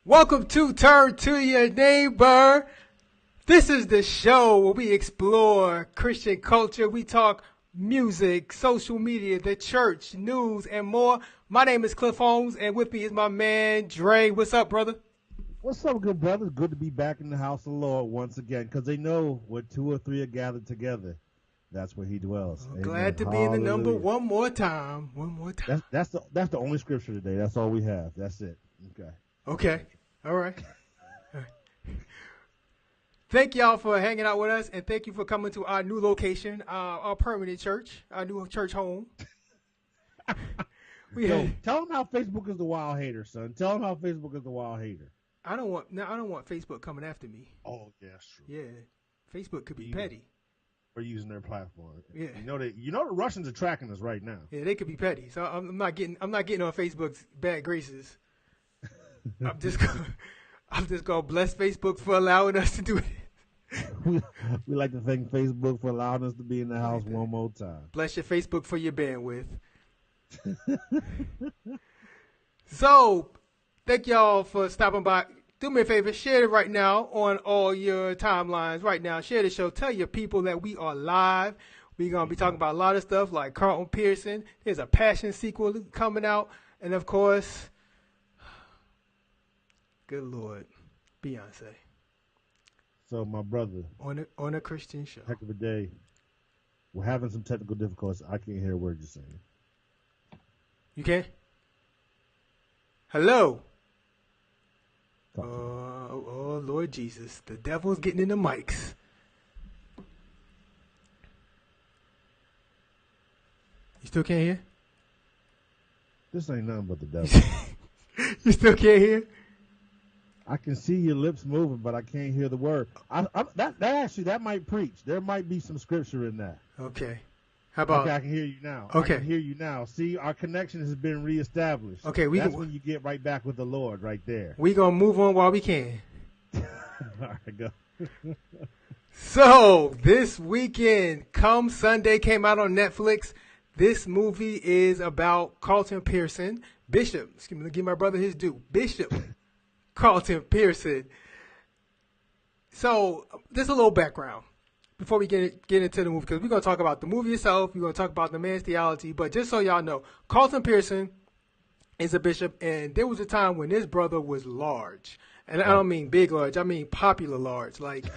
Welcome to Turn to Your Neighbor. This is the show where we explore Christian culture. We talk music, social media, the church, news, and more. My name is Cliff Holmes, and with me is my man, Dre. What's up, brother? What's up, good brothers? Good to be back in the house of the Lord once again, because they know where two or three are gathered together, that's where he dwells. I'm glad to be in the number one more time. One more time. That's the only scripture today. That's all we have. That's it. Okay. All right. Thank y'all for hanging out with us, and thank you for coming to our new location, our permanent church, our new church home. Tell them how Facebook is the wild hater, son. Tell them how Facebook is the wild hater. I don't want Facebook coming after me. Oh, yeah, that's true. Yeah, Facebook could be petty. We're using their platform. Yeah, you know the Russians are tracking us right now. Yeah, they could be petty. So I'm not getting on Facebook's bad graces. I'm just gonna bless Facebook for allowing us to do it. we like to thank Facebook for allowing us to be in the house one more time. Bless your Facebook for your bandwidth. So, thank y'all for stopping by. Do me a favor, share it right now on all your timelines right now. Share the show. Tell your people that we are live. We're going to be talking about a lot of stuff like Carlton Pearson. There's a Passion sequel coming out. And, of course, good Lord, Beyonce. So, my brother. On a Christian show. Heck of a day. We're having some technical difficulties. I can't hear a word you're saying. You can? Hello? Oh, Lord Jesus. The devil's getting in the mics. You still can't hear? This ain't nothing but the devil. You still can't hear? I can see your lips moving, but I can't hear the word. That might preach. There might be some scripture in that. Okay. How about? Okay, I can hear you now. Okay. I can hear you now. See, our connection has been reestablished. Okay, that's when you get right back with the Lord, right there. We gonna move on while we can. All right, go. So this weekend, come Sunday, came out on Netflix. This movie is about Carlton Pearson, Bishop. Excuse me, give my brother his due. Bishop Carlton Pearson. So there's a little background before we get into the movie, because we're going to talk about the movie itself. We're going to talk about the man's theology. But just so y'all know, Carlton Pearson is a bishop, and there was a time when this brother was large. And I don't mean big large. I mean popular large. Like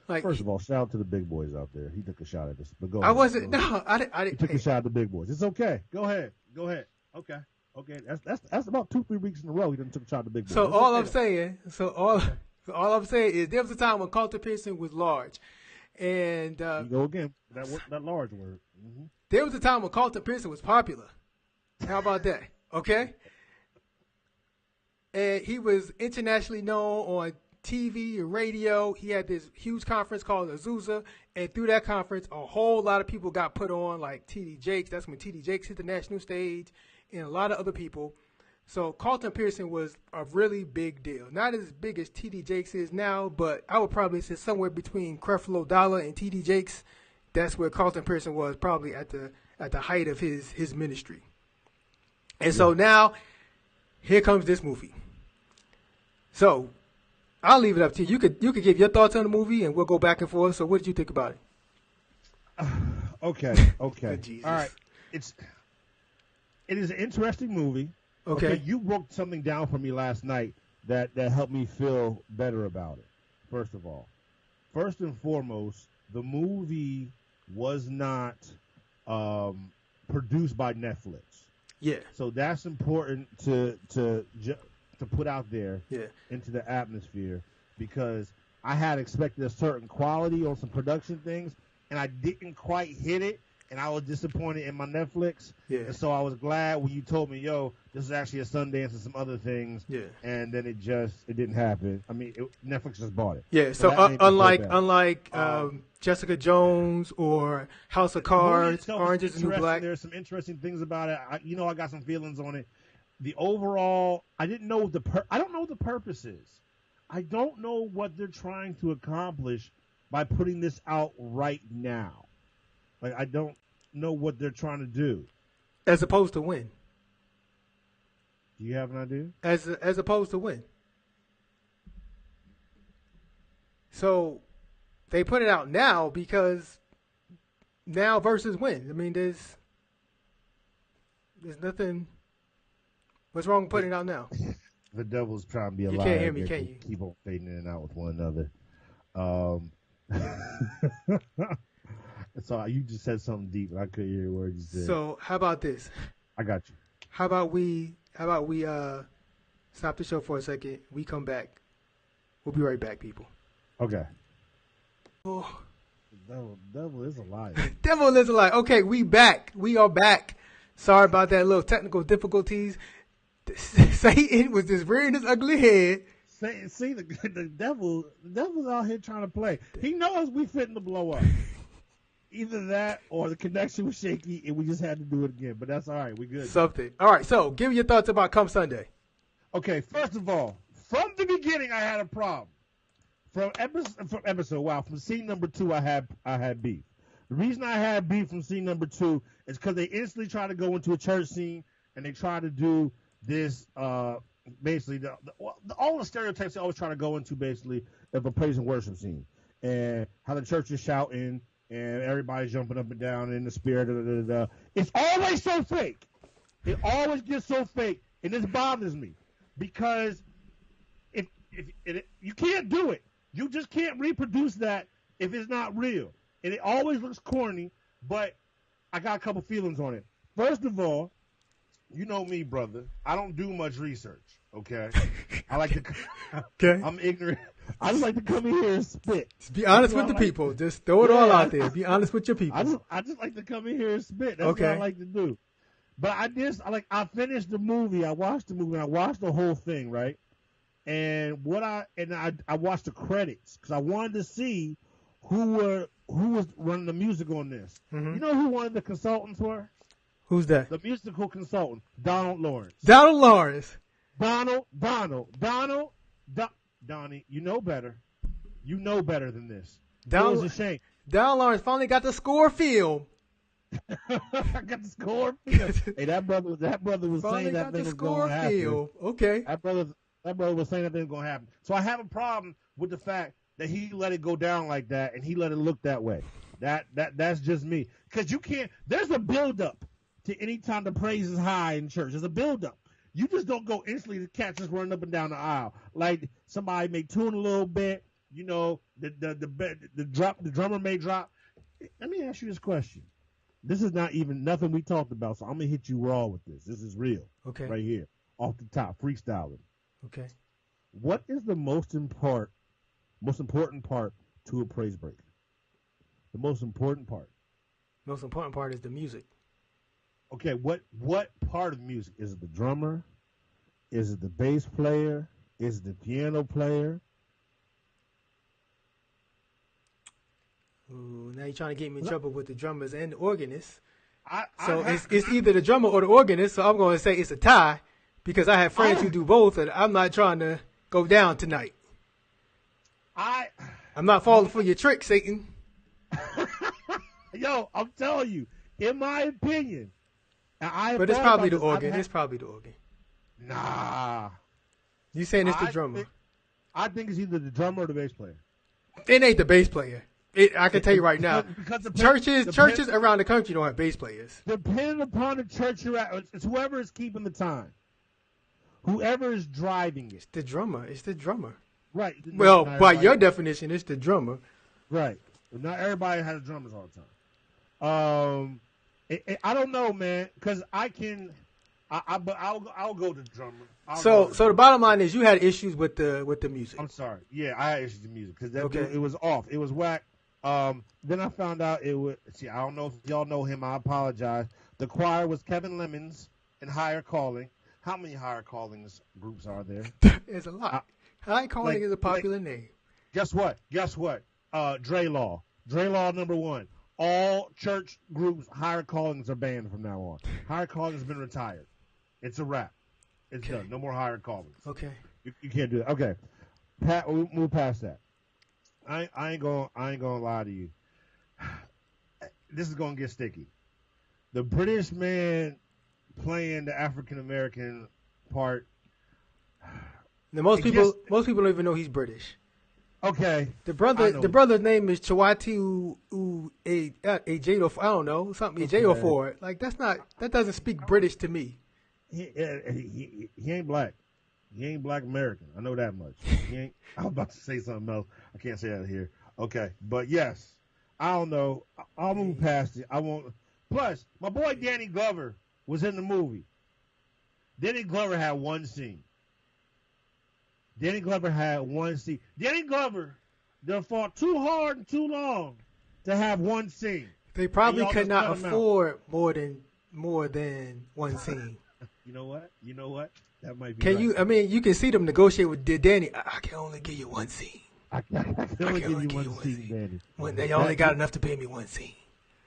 First of all, shout out to the big boys out there. He took a shot at us. But go ahead. I wasn't. No, I didn't. He took a shot at the big boys. It's okay. Go ahead. Okay. That's about 2-3 weeks in a row he done took a shot at the big boys. So all I'm saying is there was a time when Carlton Pearson was large. And you go again, that large word. Mm-hmm. There was a time when Carlton Pearson was popular. How about that? Okay. And he was internationally known on TV and radio. He had this huge conference called Azusa, and through that conference, a whole lot of people got put on, like T.D. Jakes. That's when T.D. Jakes hit the national stage, and a lot of other people. So Carlton Pearson was a really big deal. Not as big as T.D. Jakes is now, but I would probably say somewhere between Creflo Dollar and T.D. Jakes. That's where Carlton Pearson was, probably at the height of his ministry. And so now, here comes this movie. So I'll leave it up to you. You could give your thoughts on the movie, and we'll go back and forth. So what did you think about it? Okay. Oh, Jesus. All right. It is an interesting movie. Okay. You broke something down for me last night that helped me feel better about it. First of all, first and foremost, the movie was not produced by Netflix. Yeah. So that's important to put out there into the atmosphere, because I had expected a certain quality on some production things, and I didn't quite hit it. And I was disappointed in my Netflix. Yeah. And so I was glad when you told me, yo, this is actually a Sundance and some other things. Yeah. And then it didn't happen. I mean, Netflix just bought it. Yeah. So unlike Jessica Jones or House of Cards, Orange is the New Black. There's some interesting things about it. I got some feelings on it. The overall, I don't know what the purpose is. I don't know what they're trying to accomplish by putting this out right now. Like, I don't know what they're trying to do. As opposed to when? Do you have an idea? As opposed to when? So they put it out now because now versus when. I mean, there's nothing. What's wrong with putting it out now? The devil's trying to be a liar. You can't hear me, can you? Keep on fading in and out with one another. So you just said something deep, and I couldn't hear a word you said. So how about this? I got you. How about we stop the show for a second? We come back. We'll be right back, people. Okay. Oh. The devil is a liar. Devil is a liar. Okay, we back. We are back. Sorry about that little technical difficulties. Satan was just rearing his ugly head. See, the devil's out here trying to play. He knows we fitting to blow up. Either that or the connection was shaky and we just had to do it again. But that's all right. We good. Something. All right, so give me your thoughts about Come Sunday. Okay, first of all, from the beginning I had a problem. From scene number 2 I had beef. The reason I had beef from scene number 2 is because they instantly try to go into a church scene and they try to do this basically all the stereotypes they always try to go into basically of a praise and worship scene, and how the church is shouting and everybody's jumping up and down in the spirit. It's always so fake. It always gets so fake, and this bothers me because if you can't do it, you just can't reproduce that if it's not real, and it always looks corny. But I got a couple feelings on it. First of all, you know me, brother. I don't do much research, okay? I like to. Okay. I'm ignorant. I just like to come in here and spit. Just be honest with the people. Just throw it all out there. Be honest with your people. I just like to come in here and spit. That's okay. What I like to do. But I finished the movie. I watched the movie. And I watched the whole thing, right? And I watched the credits because I wanted to see who was running the music on this. Mm-hmm. You know who one of the consultants were? Who's that? The musical consultant, Donald Lawrence. Donnie, you know better. You know better than this. That was a shame. Donald Lawrence finally got the score film. I got the score film. Hey, that brother was saying that thing was going to happen. Okay. That brother was saying that thing was going to happen. So I have a problem with the fact that he let it go down like that and he let it look that way. That's just me. Because you can't. There's a build-up to any time the praise is high in church. There's a build-up. You just don't go instantly to catch us running up and down the aisle. Like somebody may tune a little bit, you know, the drummer may drop. Let me ask you this question. This is not even nothing we talked about, so I'm gonna hit you raw with this. This is real. Okay. Right here. Off the top, freestyling. Okay. What is the most important part to a praise break? The most important part. Most important part is the music. Okay, what part of music? Is it the drummer? Is it the bass player? Is it the piano player? Ooh, now you're trying to get me in trouble with the drummers and the organists. So it's either the drummer or the organist, so I'm going to say it's a tie because I have friends who do both, and I'm not trying to go down tonight. I'm not falling for your trick, Satan. Yo, I'm telling you, in my opinion, but it's probably the organ. It's probably the organ. Nah. You saying it's the drummer? I think it's either the drummer or the bass player. It ain't the bass player. I can tell you right now. Because churches around the country don't have bass players. Depending upon the church you're at, it's whoever is keeping the time. Whoever is driving it. It's the drummer. It's the drummer. Right. Well, by your definition, it's the drummer. Right. Not everybody has drummers all the time. I don't know, man, because I'll go to the drummer. So the bottom line is you had issues with the music. I'm sorry. Yeah, I had issues with the music because it was off. It was whack. Then I found out it was. See, I don't know if y'all know him. I apologize. The choir was Kevin Lemons and Higher Calling. How many Higher Callings groups are there? There's a lot. Higher Calling is a popular name. Guess what? Dre Law number 1. All church groups, Higher Callings are banned from now on. Higher Callings has been retired. It's a wrap. It's done. No more Higher Callings. Okay. You can't do that. Okay. We'll move past that. I ain't gonna lie to you. This is gonna get sticky. The British man playing the African American part. Now most people don't even know he's British. Okay. The brother's name is Chiwetel Ejiofor. I don't know, something Ejiofor. Like that doesn't speak British to me. He ain't black. He ain't black American. I know that much. I was about to say something else. I can't say that here. Okay, but yes, I don't know. I'll move past it. I won't. Plus, my boy Danny Glover was in the movie. Danny Glover had one scene. Danny Glover, they fought too hard and too long to have one scene. They probably could not afford more than one scene. You know what? That might be. Can right. you? I mean, you can see them negotiate with Danny. I can only give you one scene. I can only give you one scene, Danny. When they only got enough to pay me one scene.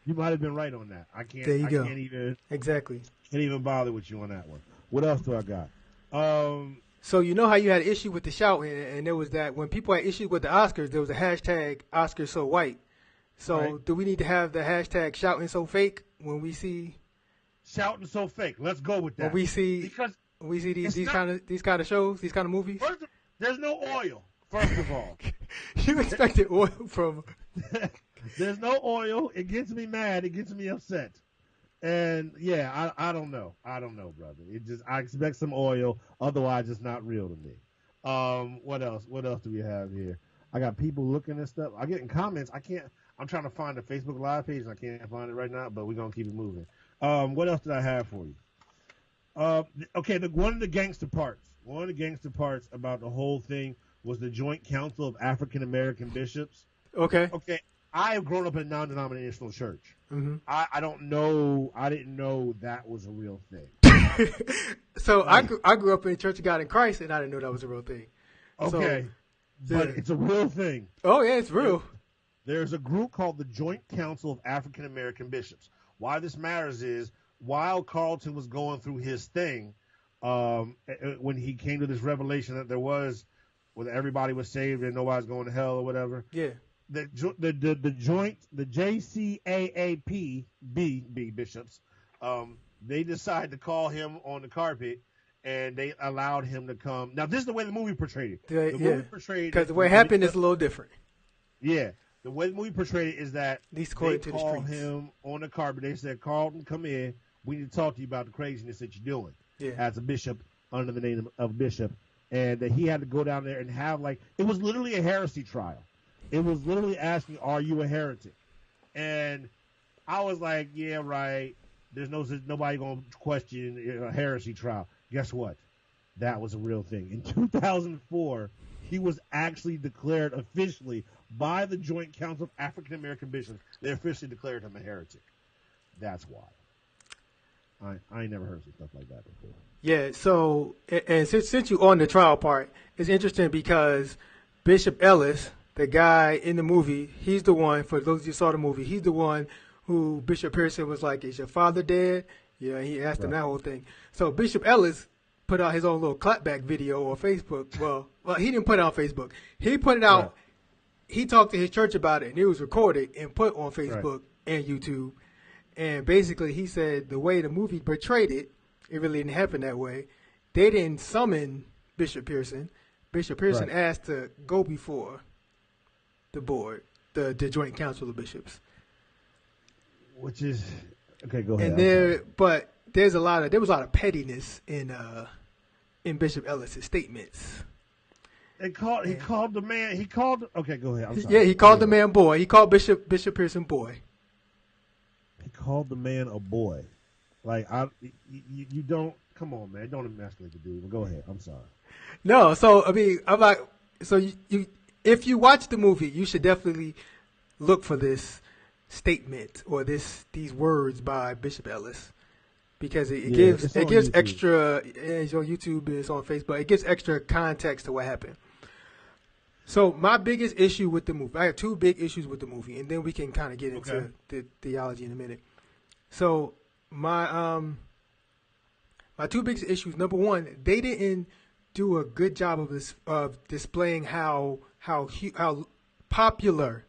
You might have been right on that. There you go. Can't even exactly. Can't even bother with you on that one. What else do I got? So you know how you had an issue with the shouting, and there was that when people had issues with the Oscars, there was a hashtag Oscars so white. So right. Do we need to have the hashtag shouting so fake when we see shouting so fake? Let's go with that. When we see these kind of shows, these kind of movies. There's no oil. First of all, you expected oil from. There's no oil. It gets me mad. It gets me upset. And yeah, I don't know. I don't know, brother. I expect some oil. Otherwise, it's not real to me. What else? What else do we have here? I got people looking at stuff. I'm getting comments. I'm trying to find the Facebook Live page, and I can't find it right now. But we're gonna keep it moving. What else did I have for you? Okay, one of the gangster parts. One of the gangster parts about the whole thing was the Joint Council of African American Bishops. Okay. Okay. I have grown up in a non-denominational church. Mm-hmm. I don't know. I didn't know that was a real thing. So I grew up in Church of God in Christ, and I didn't know that was a real thing. Okay, but it's a real thing. Oh yeah, it's real. There's a group called the Joint Council of African American Bishops. Why this matters is while Carlton was going through his thing, when he came to this revelation that there was, whether everybody was saved and nobody's going to hell or whatever. Yeah. The JCAAP bishops, they decided to call him on the carpet, and they allowed him to come. Now, this is the way the movie portrayed it. Movie portrayed because the way it happened is a little different. Yeah, the way the movie portrayed it is that they called him on the carpet. They said, "Carlton, come in. We need to talk to you about the craziness that you're doing as a bishop under the name of bishop." And that he had to go down there and have it was literally a heresy trial. It was literally asking, "Are you a heretic?" And I was like, "Yeah, right. There's nobody gonna question a heresy trial." Guess what? That was a real thing. In 2004, he was actually declared officially by the Joint Council of African American Bishops. They officially declared him a heretic. That's why. I ain't never heard some stuff like that before. Yeah. So, and since you on the trial part, it's interesting because Bishop Ellis, the guy in the movie, he's the one, for those of you who saw the movie, he's the one who Bishop Pearson was like, "Is your father dead?" Yeah, he asked him that whole thing. So Bishop Ellis put out his own little clapback video on Facebook. Well, he didn't put it on Facebook. He put it out. Right. He talked to his church about it, and it was recorded and put on Facebook and YouTube. And basically he said the way the movie portrayed it, it really didn't happen that way. They didn't summon Bishop Pearson. Bishop Pearson asked to go before the board, the Joint Council of Bishops. Which is okay. Go ahead. And there was a lot of pettiness in Bishop Ellis's statements. He called the man. Okay, go ahead. I'm sorry. Yeah, he called the man boy. He called Bishop Pearson boy. He called the man a boy. You don't. Come on, man. Don't emasculate the dude. But go ahead. I'm sorry. No, so I mean, I'm like, so you if you watch the movie, you should definitely look for this statement or these words by Bishop Ellis, because it gives extra. It's on YouTube, it's on Facebook. It gives extra context to what happened. So my biggest issue with the movie, I have two big issues with the movie, and then we can kind of get into the theology in a minute. So my two biggest issues. Number one, they didn't do a good job of displaying how popular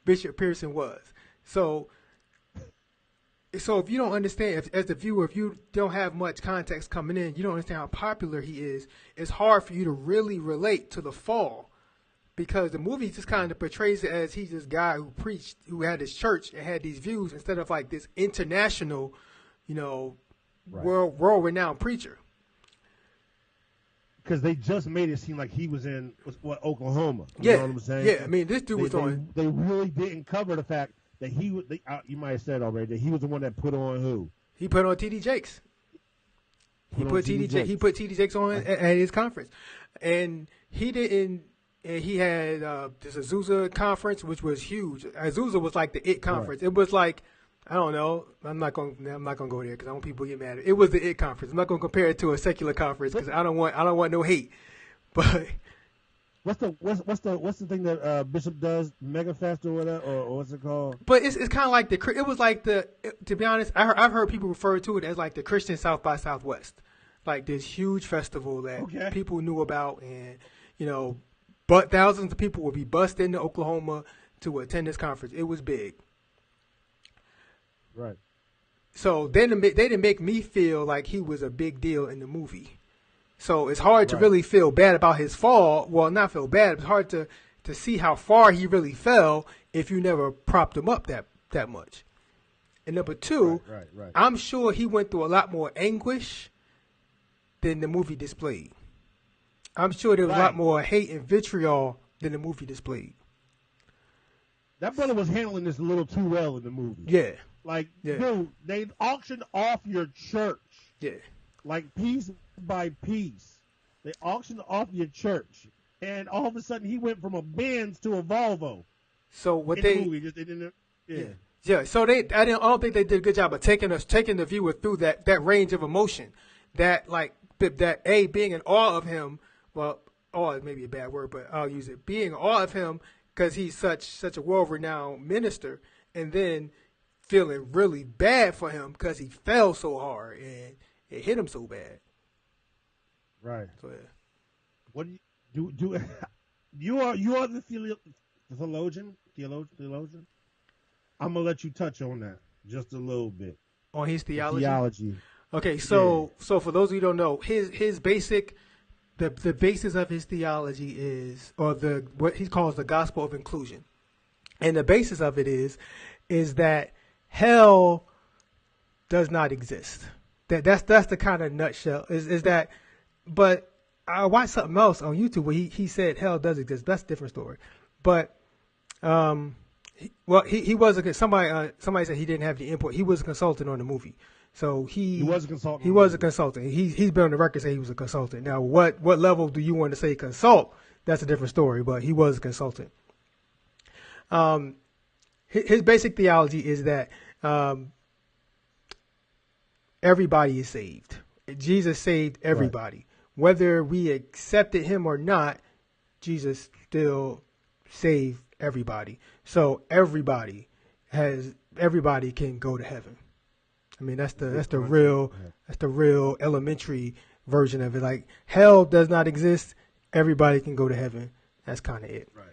Bishop Pearson was. So if you don't understand, as the viewer, if you don't have much context coming in, you don't understand how popular he is, it's hard for you to really relate to the fall because the movie just kind of portrays it as he's this guy who preached, who had his church and had these views instead of like this international, world-renowned preacher. Because they just made it seem like he was in Oklahoma. You know what I'm saying? Yeah, I mean, this dude was on. They really didn't cover the fact that he was. You might have said already that he was the one that put on who? He put on T.D. Jakes. He put T.D. Jakes on at his conference, and he didn't. And he had this Azusa conference, which was huge. Azusa was like the it conference. Right. It was like, I don't know. I'm not gonna go there because I want people to get mad. It was the it conference. I'm not gonna compare it to a secular conference because I don't want no hate. But what's the thing that Bishop does, Mega Fest or whatever, or what's it called? But it's kind of like it was like to be honest, I've heard people refer to it as like the Christian South by Southwest, like this huge festival that people knew about, and but thousands of people would be bussed into Oklahoma to attend this conference. It was big. Right. So they didn't make me feel like he was a big deal in the movie. So it's hard to really feel bad about his fall. Well, not feel bad. It's hard to see how far he really fell if you never propped him up that much. And number two, right. I'm sure he went through a lot more anguish than the movie displayed. I'm sure there was a lot more hate and vitriol than the movie displayed. That brother was handling this a little too well in the movie. Yeah. Dude, they auctioned off your church. Yeah. Like piece by piece. They auctioned off your church. And all of a sudden he went from a Benz to a Volvo. So what the movie, they didn't. Yeah. So I don't think they did a good job of taking the viewer through that range of emotion. That being in awe of him. Well, awe may be a bad word, but I'll use it. Being in awe of him because he's such a world-renowned minister, and then feeling really bad for him because he fell so hard and it hit him so bad. Right. So, yeah. What do you are the theologian? I'm gonna let you touch on that just a little bit. On his theology. Theology. Okay, so for those of you who don't know, his basic. The basis of his theology is, or what he calls the gospel of inclusion, and the basis of it is that hell does not exist. That's the kind of nutshell. Is that? But I watched something else on YouTube where he said hell does exist. That's a different story. But he was somebody said he didn't have the input. He was a consultant on the movie. So he was a consultant. He was a consultant. He's been on the record saying he was a consultant. Now, what level do you want to say consult? That's a different story. But he was a consultant. His basic theology is that everybody is saved. Jesus saved everybody, whether we accepted him or not. Jesus still saved everybody. So everybody can go to heaven. I mean, that's the real elementary version of it. Like, hell does not exist. Everybody can go to heaven. That's kind of it. Right.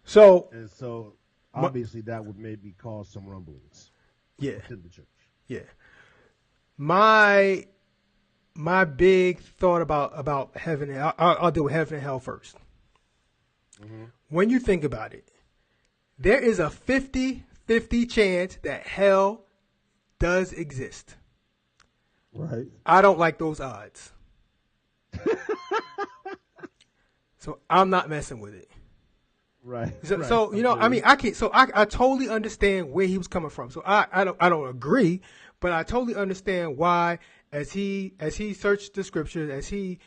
So obviously that would maybe cause some rumblings. Yeah. Within the church. Yeah. My big thought about heaven. I'll deal with heaven and hell first. Mm-hmm. When you think about it, there is a 50-50 chance that hell does exist. Right. I don't like those odds. So I'm not messing with it. Right. So I mean, I totally understand where he was coming from. So I don't agree, but I totally understand why, as he searched the scriptures, as he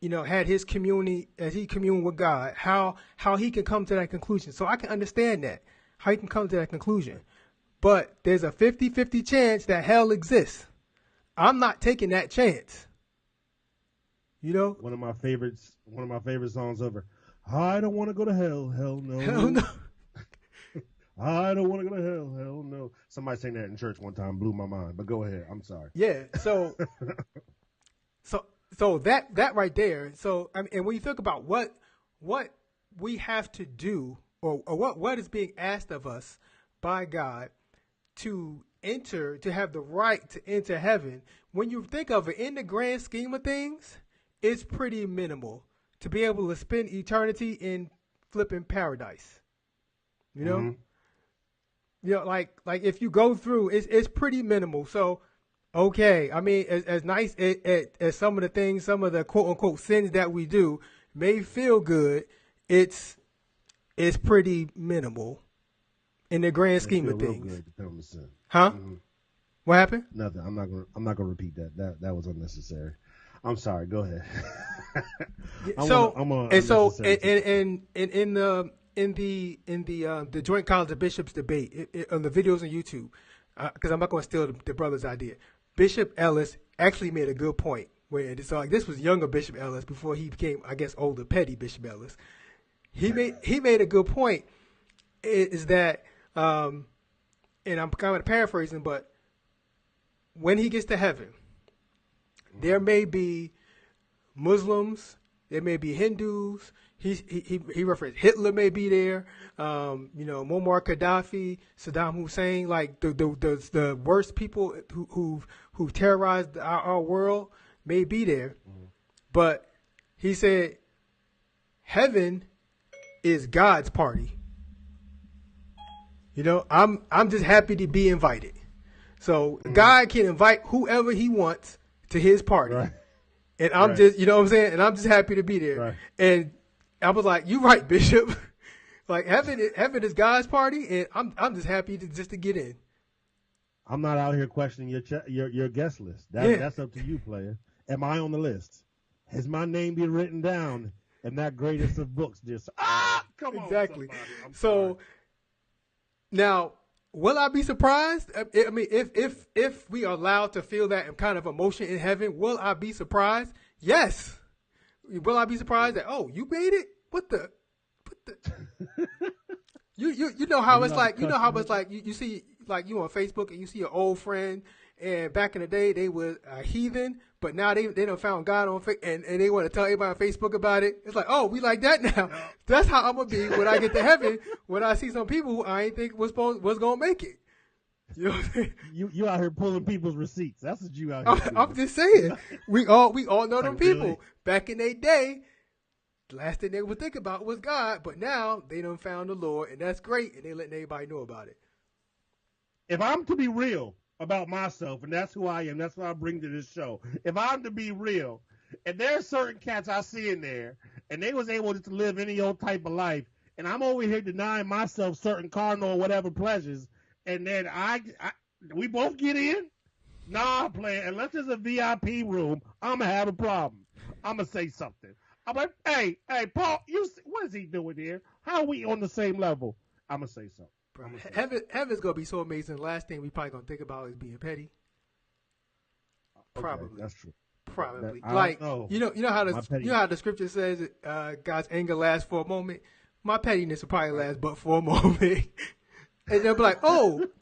had his community, as he communed with God, how he can come to that conclusion. So I can understand that, how he can come to that conclusion. But there's a 50-50 chance that hell exists. I'm not taking that chance. One of my favorite songs ever. I don't want to go to hell. Hell no. Hell no. I don't want to go to hell. Hell no. Somebody sang that in church one time, blew my mind. But go ahead. I'm sorry. Yeah. So that right there. So I mean, and when you think about what we have to do, or what is being asked of us by God to have the right to enter heaven, when you think of it in the grand scheme of things, it's pretty minimal. To be able to spend eternity in flipping paradise. You know, like if you go through, it's pretty minimal. So, okay, I mean, as nice as some of the things, some of the quote unquote sins that we do may feel good, it's pretty minimal in the grand scheme of things. Huh? Mm-hmm. What happened? Nothing. I'm not gonna repeat that. That was unnecessary. I'm sorry. Go ahead. In the Joint College of Bishops debate on the videos on YouTube, because I'm not going to steal the brother's idea. Bishop Ellis actually made a good point where this was younger Bishop Ellis before he became, I guess, older petty Bishop Ellis. He made a good point. Is that and I'm kind of paraphrasing, but when he gets to heaven, there may be Muslims, there may be Hindus. He referenced Hitler may be there. Muammar Gaddafi, Saddam Hussein, like the worst people who terrorized our world may be there. Mm-hmm. But he said, heaven is God's party. I'm just happy to be invited. So God can invite whoever he wants to his party. Right. And I'm just, you know what I'm saying? And I'm just happy to be there. Right. And I was like, you're right, Bishop. Like heaven is God's party, and I'm just happy to get in. I'm not out here questioning your guest list. That's up to you, player. Am I on the list? Has my name been written down in that greatest of books? Just come on. Exactly. So now, will I be surprised? I mean, if we are allowed to feel that kind of emotion in heaven, will I be surprised? Yes. Will I be surprised that you made it? What the? You know how it's like. You know how it's like. You see, like you on Facebook and you see an old friend, and back in the day they were a heathen, but now they done found God on Facebook, and they want to tell everybody on Facebook about it. It's like, we like that now. No. That's how I'm gonna be when I get to heaven. When I see some people who I ain't think was gonna make it. You know what I'm saying? You out here pulling people's receipts. That's what you out here doing. I'm just saying. We all know them people. Really? Back in their day, the last thing they would think about was God, but now they done found the Lord, and that's great, and they letting everybody know about it. If I'm to be real about myself, and that's who I am, that's what I bring to this show. If I'm to be real, and there are certain cats I see in there, and they was able to live any old type of life, and I'm over here denying myself certain carnal or whatever pleasures, and then we both get in? Nah, player, unless there's a VIP room, I'm going to have a problem. I'm going to say something. I'm like, hey, Paul, what is he doing here? How are we on the same level? I'm going to say something. Bro, heaven's going to be so amazing. The last thing we probably going to think about is being petty. Probably. Okay, that's true. Probably. You know how the scripture says God's anger lasts for a moment? My pettiness will probably last but for a moment. And they'll be like,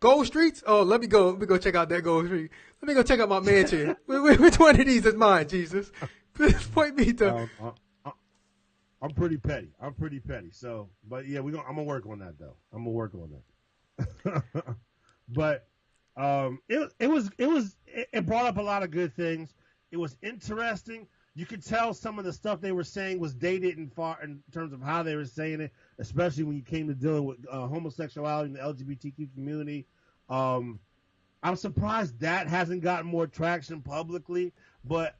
Gold Streets? Oh, let me go check out that Gold Street. Let me go check out my mansion. Which one of these is mine, Jesus? Point me to. I'm pretty petty. So, but yeah, I'm gonna work on that though. I'm gonna work on that. But it brought up a lot of good things. It was interesting. You could tell some of the stuff they were saying was dated and far in terms of how they were saying it, especially when you came to dealing with homosexuality in the LGBTQ community. I'm surprised that hasn't gotten more traction publicly, but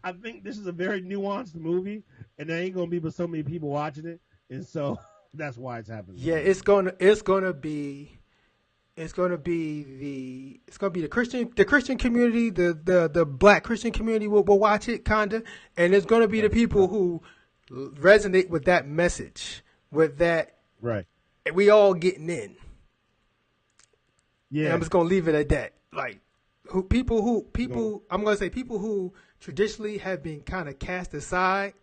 I think this is a very nuanced movie, and there ain't gonna be but so many people watching it, and so that's why it's happening. Yeah, it's gonna be the Christian community, the Black Christian community will watch it kinda, and it's gonna be the people who resonate with that message, with that. Right. We all getting in. Yeah. And I'm just gonna leave it at that. Like, people who traditionally have been kind of cast aside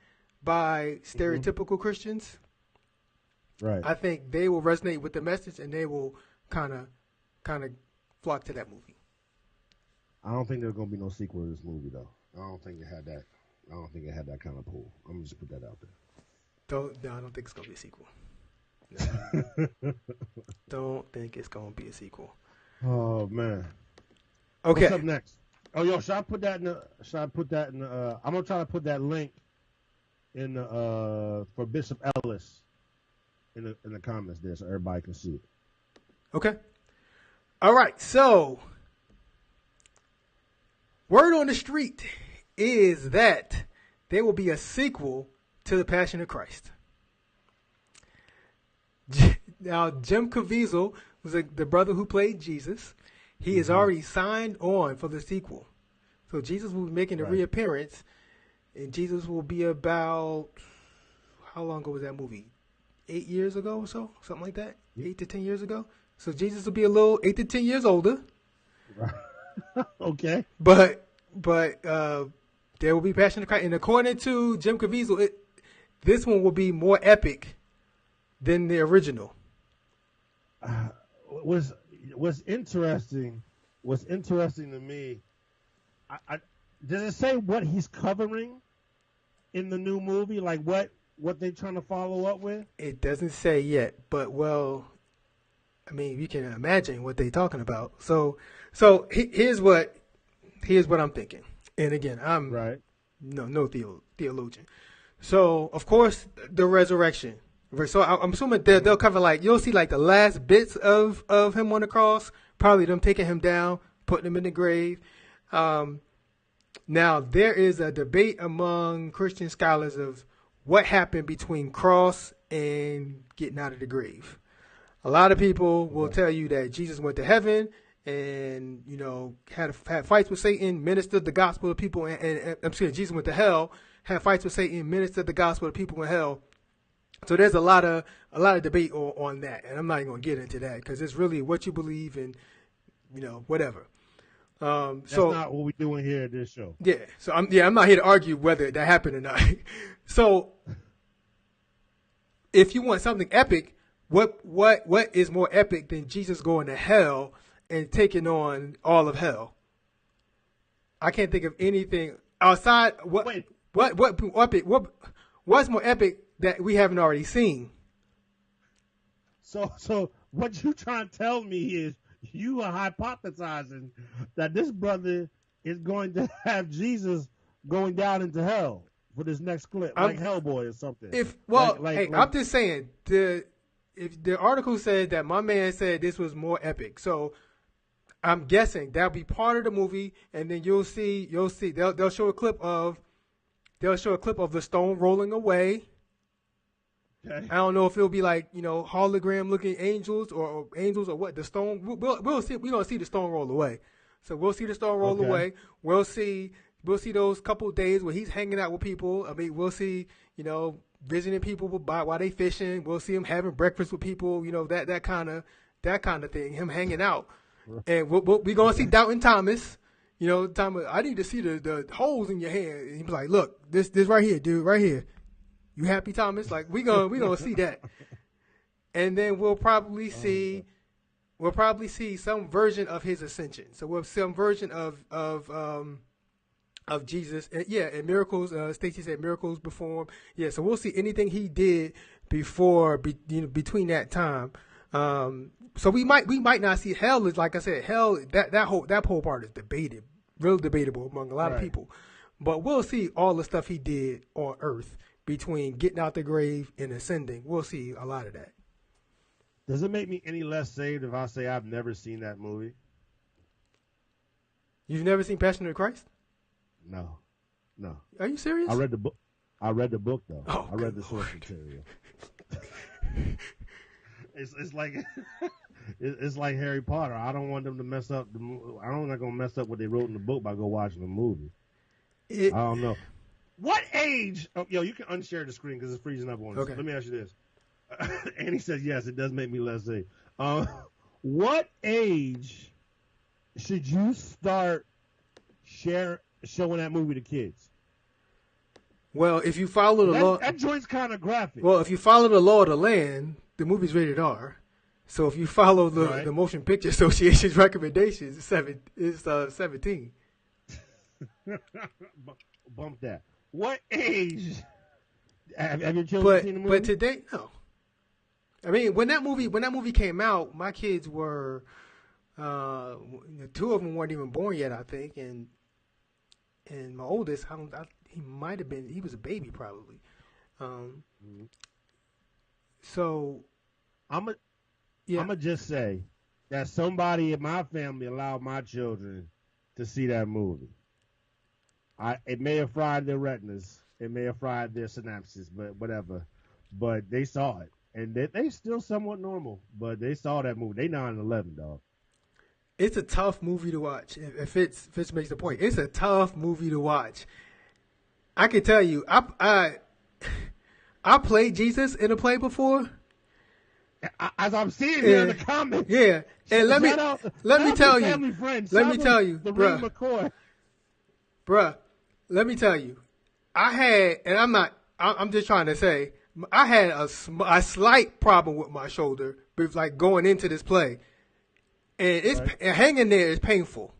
by stereotypical Christians. Right. I think they will resonate with the message, and they will kind of flock to that movie. I don't think there's gonna be no sequel to this movie, though. I don't think it had that kind of pull. I'm gonna just put that out there. I don't think it's gonna be a sequel. No. Don't think it's gonna be a sequel. Oh man. Okay. What's up next? Oh, yo, should I put that in the? I'm gonna try to put that link in for Bishop Ellis in the comments there so everybody can see it. Okay. All right. So, word on the street is that there will be a sequel to The Passion of Christ. Now, Jim Caviezel was the brother who played Jesus. He is already signed on for the sequel. So Jesus will be making a reappearance, and Jesus will be about, how long ago was that movie? 8 years ago or so? Something like that? 8 to 10 years ago? So Jesus will be a little 8 to 10 years older. Okay. But there will be Passion of Christ. And according to Jim Caviezel, this one will be more epic than the original. What's interesting to me, does it say what he's covering in the new movie? Like what they're trying to follow up with? It doesn't say yet, but I mean, you can imagine what they're talking about. So here's what I'm thinking. And again, I'm no theologian. So of course the resurrection. So I'm assuming they'll cover you'll see the last bits of him on the cross, probably them taking him down, putting him in the grave. Now there is a debate among Christian scholars of what happened between cross and getting out of the grave. A lot of people will tell you that Jesus went to heaven and, had fights with Satan, ministered the gospel to people, and I'm saying Jesus went to hell, had fights with Satan, ministered the gospel to people in hell. So there's a lot of debate on that, and I'm not even going to get into that because it's really what you believe and, whatever. That's not what we're doing here at this show. Yeah. So I'm not here to argue whether that happened or not. So if you want something epic, what is more epic than Jesus going to hell and taking on all of hell? I can't think of anything outside what's more epic that we haven't already seen. So what you trying to tell me is you are hypothesizing that this brother is going to have Jesus going down into hell for this next clip, like Hellboy or something. I'm just saying if the article said that my man said this was more epic, so I'm guessing that'll be part of the movie, and then you'll see they'll show a clip of the stone rolling away. Okay. I don't know if it'll be hologram looking angels or angels or what. The stone we'll see. We're gonna see the stone roll away. So we'll see the stone roll away. We'll see those couple of days where he's hanging out with people. I mean, we'll see visiting people while they fishing. We'll see him having breakfast with people. That kind of thing. Him hanging out, and we're gonna see Doubting Thomas. Thomas, I need to see the holes in your hand. And he was like, "Look, this right here, dude, right here. You happy, Thomas?" We gonna see that, and then we'll probably see some version of his ascension. So we'll see some version of Jesus. And miracles. Stacey said miracles performed. Yeah, so we'll see anything he did between that time. So we might not see hell. Is like I said, hell. That whole part is real debatable among a lot of people. But we'll see all the stuff he did on earth between getting out the grave and ascending. We'll see a lot of that. Does it make me any less saved if I say I've never seen that movie? You've never seen Passion of Christ? No. Are you serious? I read the book though. Oh, I read the source material. It's like it's like Harry Potter. I don't want them to mess up I'm not gonna mess up what they wrote in the book by go watching the movie. I don't know. What age? Oh, you can unshare the screen because it's freezing up on us. Okay. Let me ask you this. Annie says yes. It does make me less safe. What age should you start showing that movie to kids? Well, if you follow the law, that joint's kind of graphic. Well, if you follow the law of the land, the movie's rated R. So if you follow the Motion Picture Association's recommendations, it's 17. Bump that. What age? Have your children seen the movie? But today, no. I mean, when that movie came out, my kids were, two of them weren't even born yet, I think, and my oldest, he might have been, he was a baby probably. So I'm gonna just say that somebody in my family allowed my children to see that movie. It may have fried their retinas, it may have fried their synapses, but whatever. But they saw it, and they still somewhat normal. But they saw that movie. They 9/11, dog. It's a tough movie to watch. If Fitz makes the point, it's a tough movie to watch. I can tell you, I played Jesus in a play before. As I'm seeing here in the comments. Yeah, and let me tell you, bruh, let me tell you, I'm just trying to say, I had a slight problem with my shoulder, but like going into this play, and and hanging there is painful,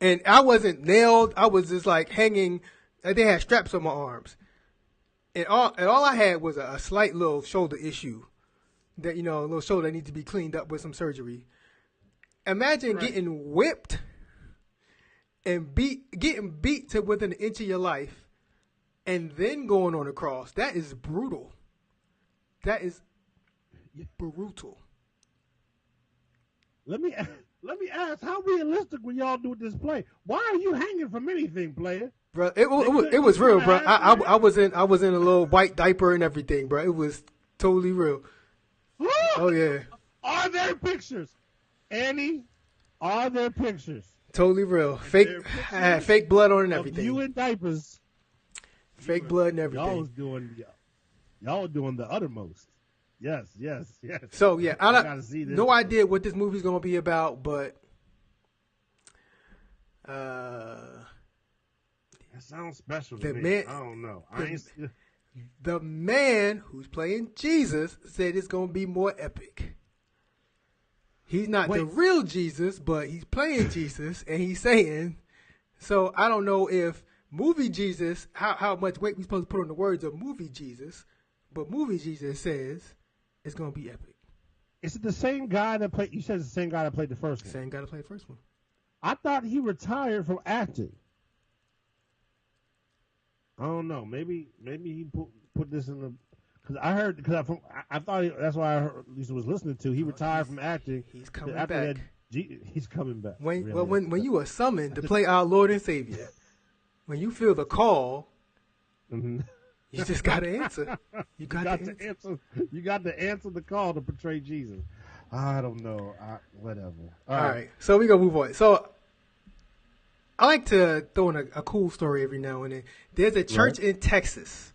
and I wasn't nailed, I was just like hanging. They had straps on my arms, and all I had was a slight little shoulder issue. That, a little shoulder that needs to be cleaned up with some surgery. Imagine getting whipped and getting beat to within an inch of your life, and then going on a cross. That is brutal. That is brutal. Let me ask, how realistic were y'all doing this play? Why are you hanging from anything, player? Bro, it was real, bro. I was in a little white diaper and everything, bro. It was totally real. Oh, yeah. Are there pictures? Annie, are there pictures? Totally real. Fake. I had fake blood on and everything. You in diapers. Fake blood and everything. Y'all doing the uttermost. Yes. So, yeah, I gotta see this. No idea what this movie's going to be about, but that sounds special to me. I don't know. The man who's playing Jesus said it's going to be more epic. He's not the real Jesus, but he's playing Jesus, and he's saying, so I don't know if movie Jesus, how much weight we're supposed to put on the words of movie Jesus, but movie Jesus says it's going to be epic. Is it the same guy that played, you said it's the same guy that played the first one? Same guy that played the first one. I thought he retired from acting. I don't know. Maybe he put this in the, because I thought that's why I heard, at least was listening to. He retired from acting. He's coming back. He's coming back. When you are summoned to play our Lord and Savior, when you feel the call, you just got to answer. You got to answer. You got to answer the call to portray Jesus. I don't know. Whatever. All right. So we're going to move on. So I like to throw in a cool story every now and then. There's a church in Texas.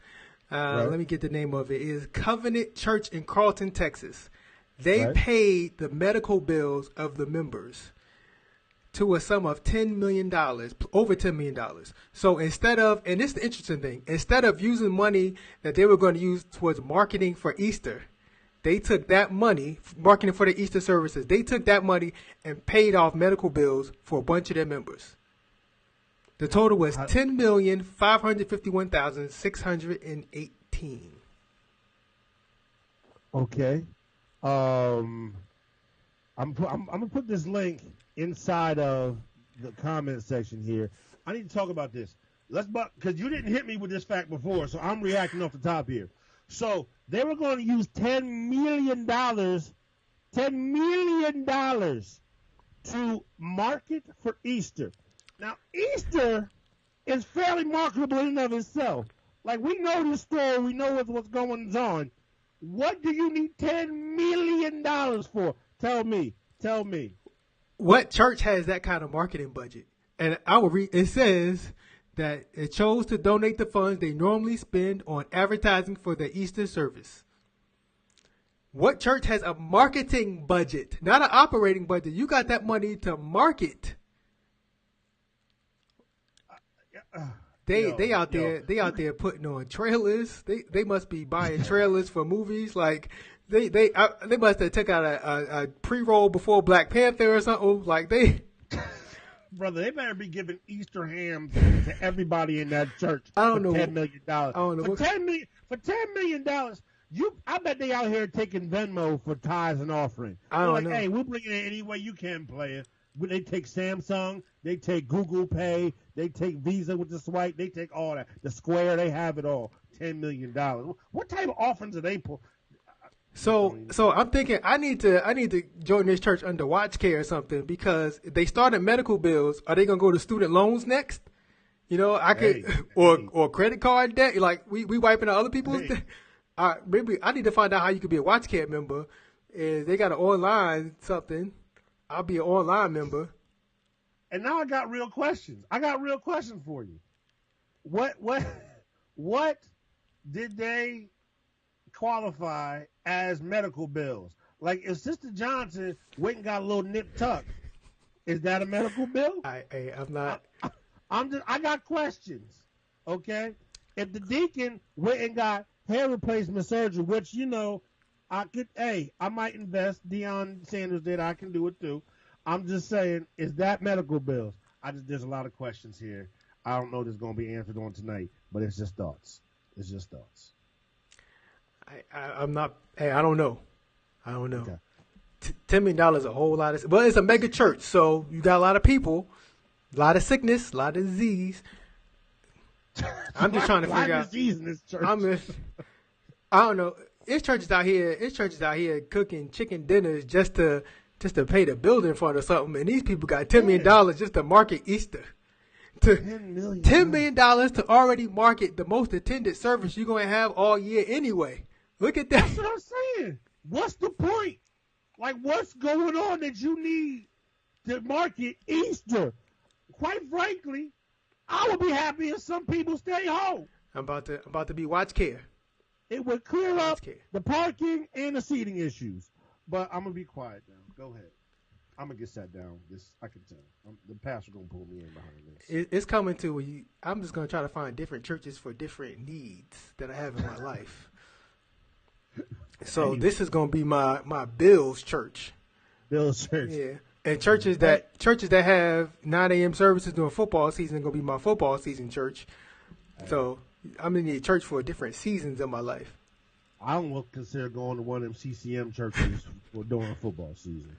Let me get the name of it. It is Covenant Church in Carlton, Texas. They paid the medical bills of the members to a sum of $10 million, over $10 million. So instead of, and this is the interesting thing, instead of using money that they were going to use towards marketing for Easter, they took that money, marketing for the Easter services, they took that money and paid off medical bills for a bunch of their members. The total was $10,551,618. Okay, I'm gonna put this link inside of the comment section here. I need to talk about this. Because you didn't hit me with this fact before, so I'm reacting off the top here. So they were going to use $10 million to market for Easter. Now, Easter is fairly marketable in and of itself. Like, we know the story. We know what's going on. What do you need $10 million for? Tell me. What church has that kind of marketing budget? And I will read. It says that it chose to donate the funds they normally spend on advertising for the Easter service. What church has a marketing budget, not an operating budget? You got that money to market. They out there putting on trailers. They must be buying trailers for movies. Like they must have took out a pre-roll before Black Panther or something. Like they. Brother, they better be giving Easter hams to everybody in that church. I don't know. $10 million. I don't know. For $10 million, I bet they out here taking Venmo for tithes and offering. I don't know. Hey, we'll bring it in any way you can, player. They take Samsung, they take Google Pay, they take Visa with the swipe, they take all that. The Square, they have it all. $10 million. What type of offerings are they pulling? So I'm thinking I need to join this church under watch care or something, because if they started medical bills, are they gonna go to student loans next? You know, I could or credit card debt. Like we wiping out other people's debt. Maybe I need to find out how you could be a watch care member. If they got an online something, I'll be an online member. And now I got real questions. I got real questions for you. What did they qualify as medical bills? Like if Sister Johnson went and got a little nip tuck, is that a medical bill? I'm not. I got questions. Okay, if the deacon went and got hair replacement surgery, which I might invest. Deion Sanders did. I can do it too. I'm just saying, is that medical bills? There's a lot of questions here. I don't know if there's going to be answered on tonight, but it's just thoughts. It's just thoughts. I'm not. Hey, I don't know. Okay. $10 million is a whole lot of. Well, it's a mega church, so you got a lot of people, a lot of sickness, a lot of disease. I'm just trying to figure out. Disease in this church. I don't know. It's churches out here cooking chicken dinners just to pay the building fund or something, and these people got $10 million just to market Easter. $10 million to already market the most attended service you're going to have all year anyway. Look at that. That's what I'm saying. What's the point? Like, what's going on that you need to market Easter? Quite frankly, I would be happy if some people stay home. I'm about to be watch care. It would clear up the parking and the seating issues. But I'm going to be quiet now. Go ahead. I'm going to get sat down. I can tell. The pastor going to pull me in behind this. It's coming to where I'm just going to try to find different churches for different needs that I have in my life. So this is going to be my Bill's church. Bill's church. Yeah. And churches that have 9 a.m. services during football season are going to be my football season church. So I'm going to need a church for different seasons of my life. I don't consider going to one of them CCM churches for during football season.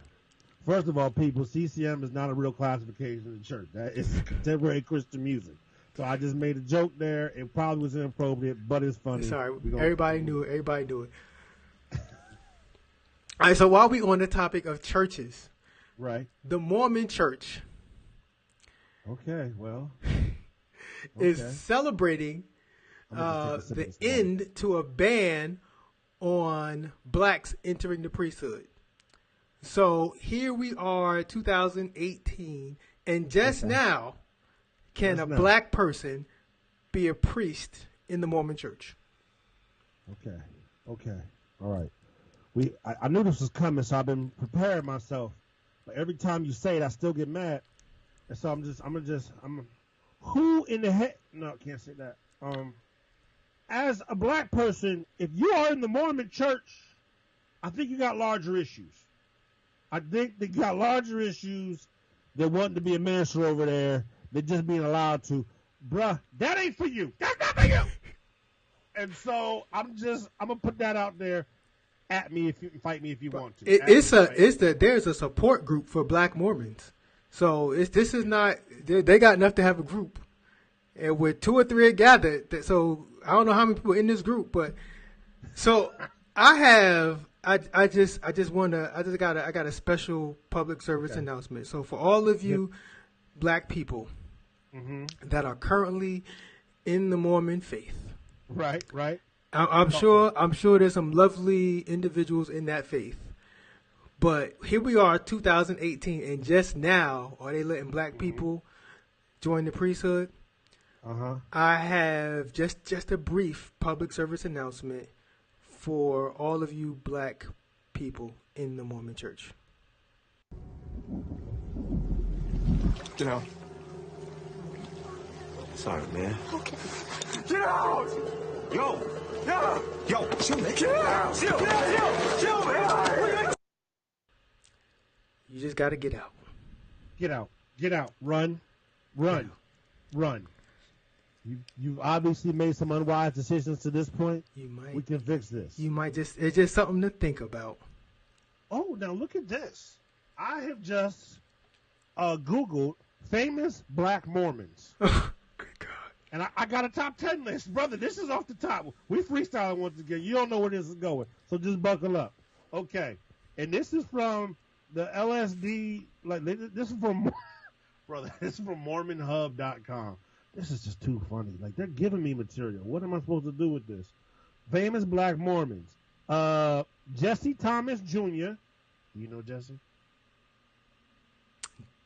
First of all, people, CCM is not a real classification of the church. That is contemporary Christian music. So I just made a joke there. It probably was inappropriate, but it's funny. Sorry, everybody knew it. All right, so while we on the topic of churches, right? The Mormon Church, is celebrating the end to a ban on blacks entering the priesthood. So here we are, 2018, and just now, can a black person be a priest in the Mormon Church? Okay, all right. I knew this was coming, so I've been preparing myself. But every time you say it, I still get mad, and so who in the heck? No, I can't say that. As a black person, if you are in the Mormon Church, I think you got larger issues. I think they got larger issues than wanting to be a minister over there. They're just being allowed to, bruh, that ain't for you. That's not for you. And so I'm gonna put that out there. At me if you fight me if you want to. There's a support group for black Mormons. So this is not they got enough to have a group, and with 2 or 3 are gathered. So I don't know how many people in this group, but so I got a special public service announcement. So for all of you black people that are currently in the Mormon faith, right. I'm sure there's some lovely individuals in that faith, but here we are, 2018, and just now are they letting black people join the priesthood? I have just a brief public service announcement for all of you black people in the Mormon Church. Get out. Sorry, man. Okay. Get out! Yo, chill, man. Get out! Chill, man. You just got to get out. Get out. Run. You've obviously made some unwise decisions to this point. We can fix this. It's just something to think about. Oh, now look at this. I have just Googled famous black Mormons. Oh, good God. And I got a top 10 list. Brother, this is off the top. We freestyling once again. You don't know where this is going. So just buckle up. Okay. And this is from the LSD. This is from, brother, this is from MormonHub.com. This is just too funny. Like, they're giving me material. What am I supposed to do with this? Famous black Mormons. Jesse Thomas Jr. You know Jesse?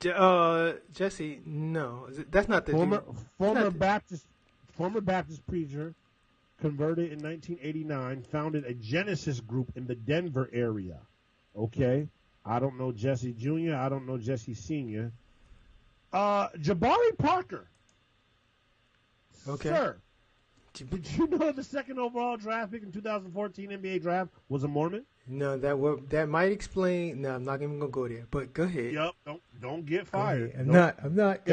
Jesse, no. That's not the former Baptist preacher, converted in 1989, founded a Genesis group in the Denver area. Okay? I don't know Jesse Jr. I don't know Jesse Sr. Jabari Parker. Okay. Sir, did you know the second overall draft pick in 2014 NBA draft was a Mormon? No, that might explain. No, I'm not even gonna go there. But go ahead. Yep. Don't get fired. I'm not.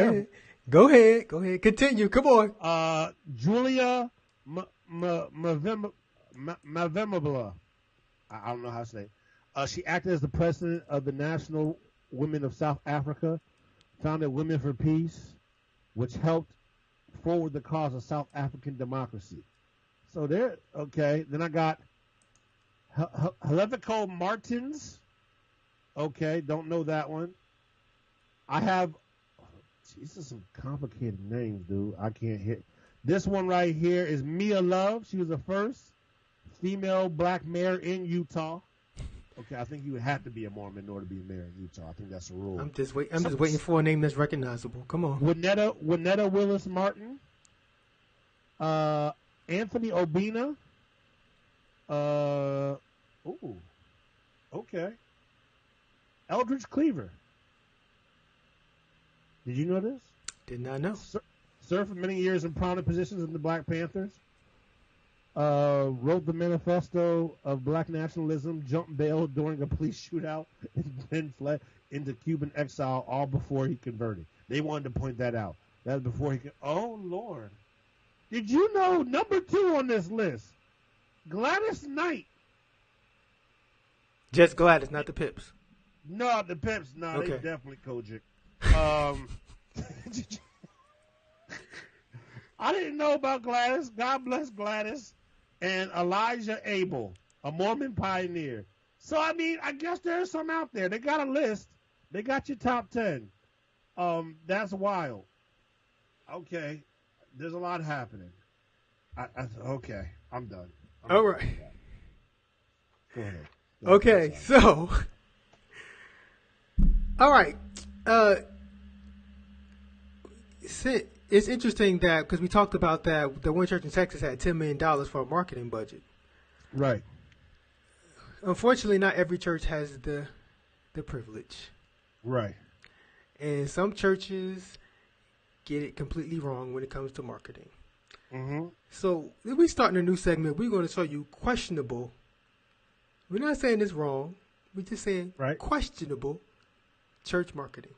Go ahead. Continue. Come on. Julia Mavemabla. I don't know how to say it. She acted as the president of the National Women of South Africa, founded Women for Peace, which helped forward the cause of South African democracy. So there, okay. Then I got Helevico Martins. Okay, don't know that one. I have, these are some complicated names, dude. I can't hit. This one right here is Mia Love. She was the first female black mayor in Utah. Okay, I think you would have to be a Mormon in order to be a mayor in Utah. I think that's a rule. I'm just waiting for a name that's recognizable. Come on. Winetta Willis Martin. Anthony Obina. Okay. Eldridge Cleaver. Did you know this? Did not know. Served for many years in prominent positions in the Black Panthers. Wrote the manifesto of black nationalism, jumped bail during a police shootout, and then fled into Cuban exile all before he converted. They wanted to point that out. That was before he could. Oh, Lord. Did you know number 2 on this list? Gladys Knight. Just Gladys, not the Pips. No, the Pips. No, okay. They definitely Kojic. I didn't know about Gladys. God bless Gladys. And Elijah Abel, a Mormon pioneer. So, I mean, I guess there's some out there. They got a list. They got your top 10. That's wild. Okay. There's a lot happening. Okay. I'm done. All right. Go ahead. Okay, so. All right. It's interesting that, because we talked about that, the one church in Texas had $10 million for a marketing budget. Right. Unfortunately, not every church has the privilege. Right. And some churches get it completely wrong when it comes to marketing. Mm-hmm. So we're starting a new segment. We're going to show you questionable. We're not saying it's wrong. We're just saying questionable church marketing.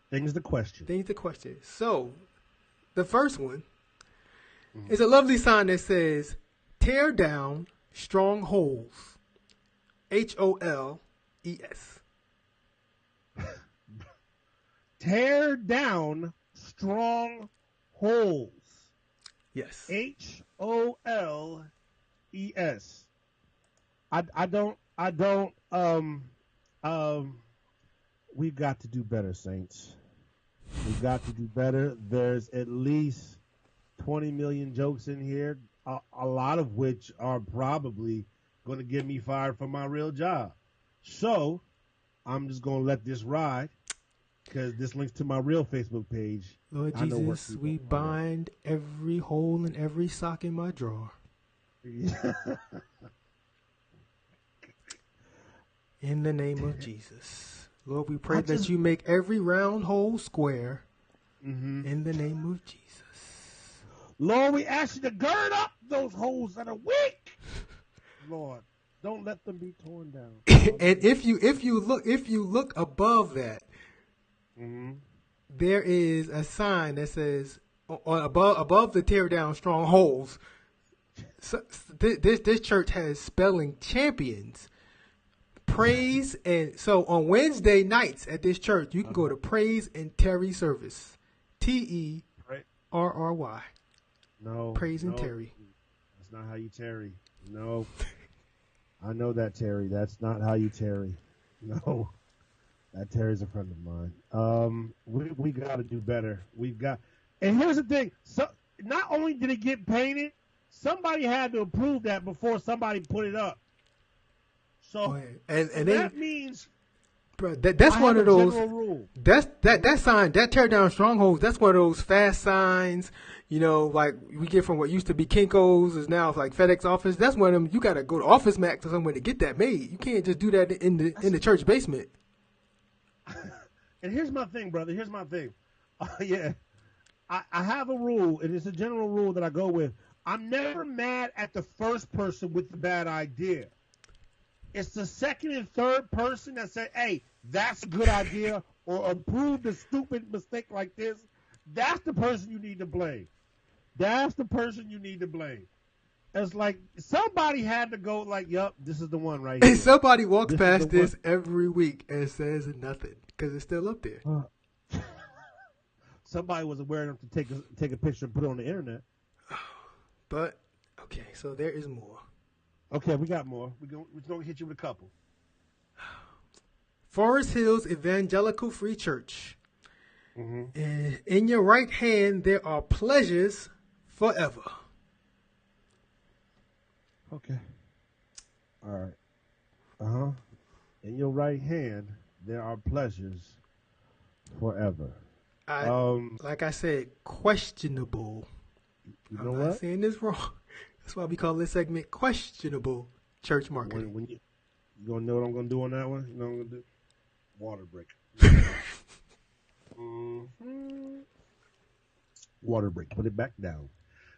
Things to question. So the first one is a lovely sign that says, "Tear down strongholds." HOLES. Tear down strongholds. Yes. HOLES. I don't we've got to do better, saints. We've got to do better. There's at least 20 million jokes in here, a lot of which are probably going to get me fired from my real job. So I'm just going to let this ride, because this links to my real Facebook page. Lord Jesus, we bind every hole in every sock in my drawer. In the name of Jesus. Lord, we pray that you make every round hole square. In the name of Jesus. Lord, we ask you to gird up those holes that are weak. Lord, don't let them be torn down. And if you look above that, there is a sign that says above the tear down strongholds. So, this church has spelling champions. Praise, and so on Wednesday nights at this church, you can go to Praise and Terry service. TERRY. praising Terry. That's not how you tarry. No. I know that, Terry. That's not how you tarry. No. That Terry's a friend of mine. We got to do better. And here's the thing. So not only did it get painted, somebody had to approve that before somebody put it up. So, that means, bro, that's one of those. That sign, that tear down strongholds. That's one of those fast signs. Like we get from what used to be Kinko's is now like FedEx office. That's one of them. You got to go to Office Max or somewhere to get that made. You can't just do that in the church basement. And here's my thing, brother. Here's my thing. Yeah, I have a rule, and it's a general rule that I go with. I'm never mad at the first person with the bad idea. It's the second and third person that said, hey, that's a good idea, or approved a stupid mistake like this. That's the person you need to blame. That's the person you need to blame. It's like somebody had to go like, yup, this is the one right here. And somebody walks past this every week and says nothing because it's still up there. Somebody was aware enough to take a picture and put it on the internet. But, okay, so there is more. Okay, we got more. We're going to hit you with a couple. Forest Hills Evangelical Free Church. Mm-hmm. And in your right hand, there are pleasures forever. Okay. All right. Uh-huh. In your right hand, there are pleasures forever. Like I said, questionable. I'm not saying this wrong. That's why we call this segment questionable church marketing. When you gonna know what I'm gonna do on that one? You know what I'm gonna do? Water break. Mm-hmm. Water break. Put it back down.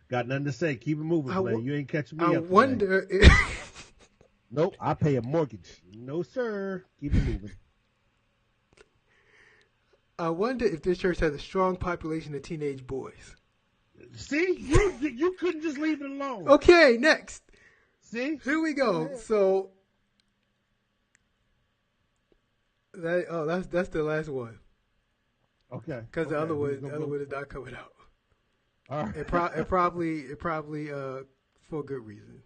Got nothing to say. Keep it moving, Clay. You ain't catching me up. I wonder. Nope. I pay a mortgage. No, sir. Keep it moving. I wonder if this church has a strong population of teenage boys. See, you couldn't just leave it alone. Okay, next. See, here we go. So that's the last one. Okay. Because the other one is not coming out. All right. It probably for a good reason.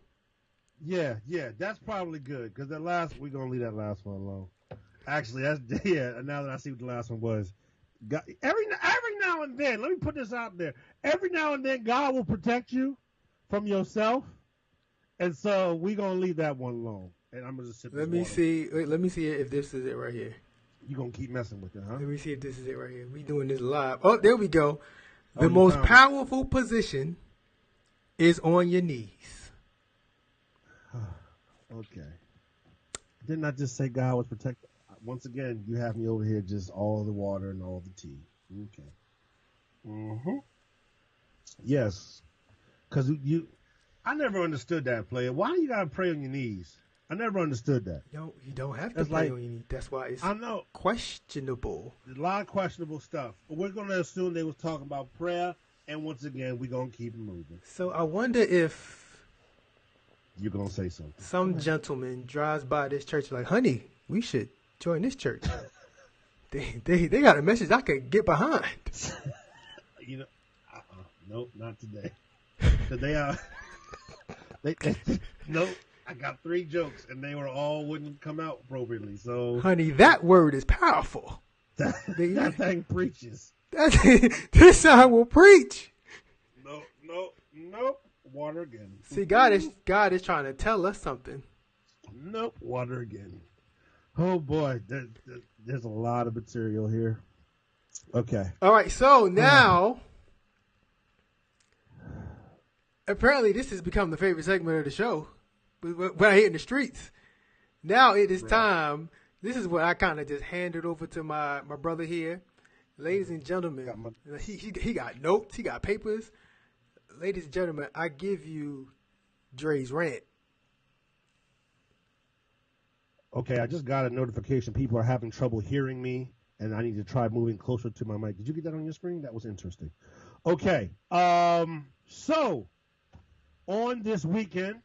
Yeah, that's probably good because we're gonna leave that last one alone. Actually, now that I see what the last one was. God, every now and then, let me put this out there. Every now and then, God will protect you from yourself, and so we're gonna leave that one alone. And I'm gonna just sip. Let me see if this is it right here. You gonna keep messing with it, huh? Let me see if this is it right here. We doing this live. Oh, there we go. The most powerful position is on your knees. Okay. Didn't I just say God was protected? Once again, you have me over here just all the water and all the tea. Okay. Mm-hmm. Yes. Because I never understood that, player. Why do you got to pray on your knees? I never understood that. No, you don't have to pray on your knees. That's why it's questionable. There's a lot of questionable stuff. But we're going to assume they was talking about prayer, and once again, we're going to keep it moving. So I wonder if you're going to say something. Some gentleman drives by this church like, honey, we should join this church. they got a message I can get behind. Nope, not today. Today, nope. I got 3 jokes, and they wouldn't come out appropriately. So, honey, that word is powerful. That thing preaches. This sign will preach. Nope. Water again. See, God is trying to tell us something. Nope. Water again. Oh boy, there's a lot of material here. Okay. All right. So now, apparently, this has become the favorite segment of the show. When I hit in the streets, now it is time. This is what I kind of just handed over to my brother here, ladies and gentlemen. He got notes, he got papers. Ladies and gentlemen, I give you Dre's rant. Okay, I just got a notification. People are having trouble hearing me, and I need to try moving closer to my mic. Did you get that on your screen? That was interesting. Okay, so on this weekend,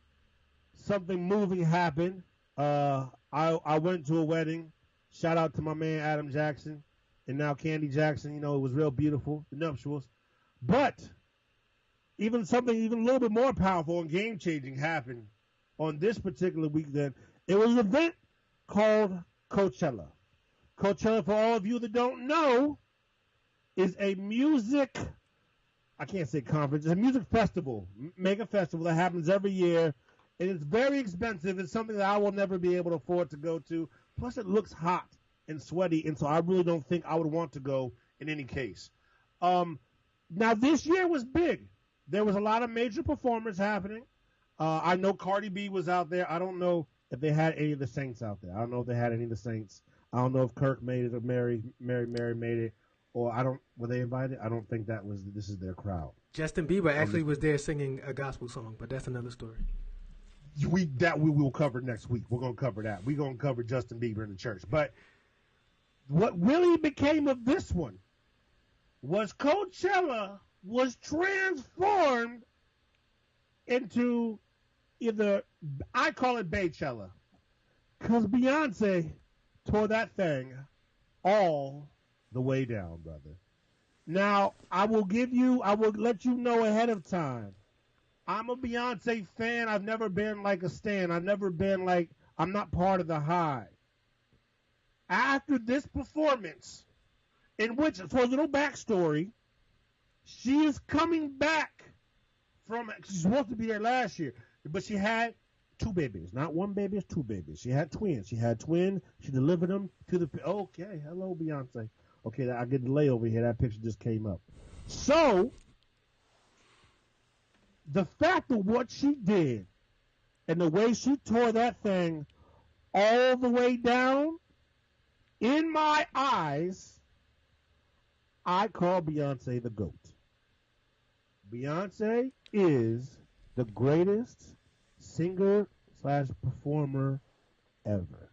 something moving happened. I went to a wedding. Shout out to my man Adam Jackson and now Candy Jackson. You know, it was real beautiful, the nuptials. But something even a little bit more powerful and game-changing happened on this particular weekend. It was an event called Coachella. Coachella, for all of you that don't know, is a music, I can't say conference, it's a music festival, mega festival that happens every year. And it's very expensive. It's something that I will never be able to afford to go to. Plus, it looks hot and sweaty, and so I really don't think I would want to go in any case. Now, this year was big. There was a lot of major performers happening. I know Cardi B was out there. I don't know if they had any of the Saints out there. I don't know if they had any of the Saints. I don't know if Kirk made it or Mary made it, or were they invited? I don't think this is their crowd. Justin Bieber actually was there singing a gospel song, but that's another story. We will cover next week. We're going to cover that. We're going to cover Justin Bieber in the church. But what really became of this one was Coachella was transformed into either, I call it Baychella, because Beyonce tore that thing all the way down, brother. Now, I will let you know ahead of time. I'm a Beyonce fan. I've never been like a stan. I've never been like, I'm not part of the high. After this performance, in which, for a little backstory, she is coming back she's supposed to be there last year, but she had 2 babies. Not 1 baby, it's 2 babies. She had twins. She delivered them to the, okay, hello, Beyonce. Okay, I get the delay over here. That picture just came up. So, the fact of what she did and the way she tore that thing all the way down, in my eyes, I call Beyonce the GOAT. Beyonce is the greatest singer/performer ever.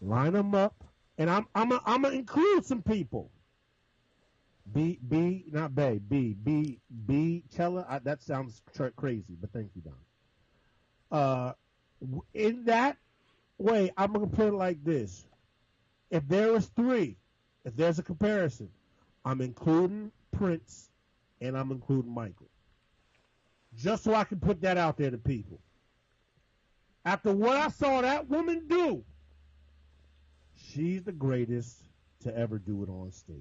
Line them up, and I'm gonna include some people. B Chella. That sounds crazy, but thank you, Don. In that way, I'm gonna put it like this: if there's a comparison, I'm including Prince and I'm including Michael, just so I can put that out there to people. After what I saw that woman do, she's the greatest to ever do it on stage.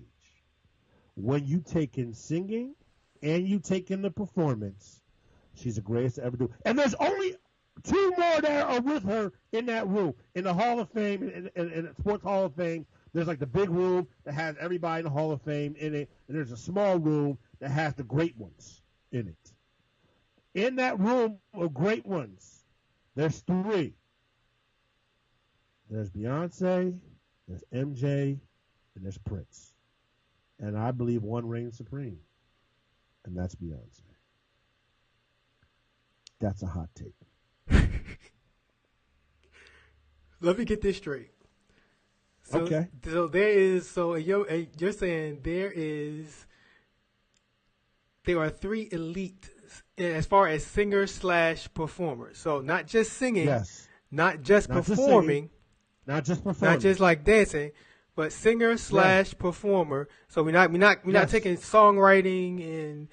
When you take in singing and you take in the performance, she's the greatest to ever do. And there's only 2 more that are with her in that room. In the Hall of Fame, in the Sports Hall of Fame, there's like the big room that has everybody in the Hall of Fame in it, and there's a small room that has the great ones in it. In that room of great ones, there's 3. There's Beyonce, there's MJ, and there's Prince. And I believe one reigns supreme, and that's Beyonce. That's a hot take. Let me get this straight. So, okay. So you're saying there are 3 elite as far as singer/performers. So not just singing, yes, not just performing, not just like dancing, but singer/performer. So we're not taking songwriting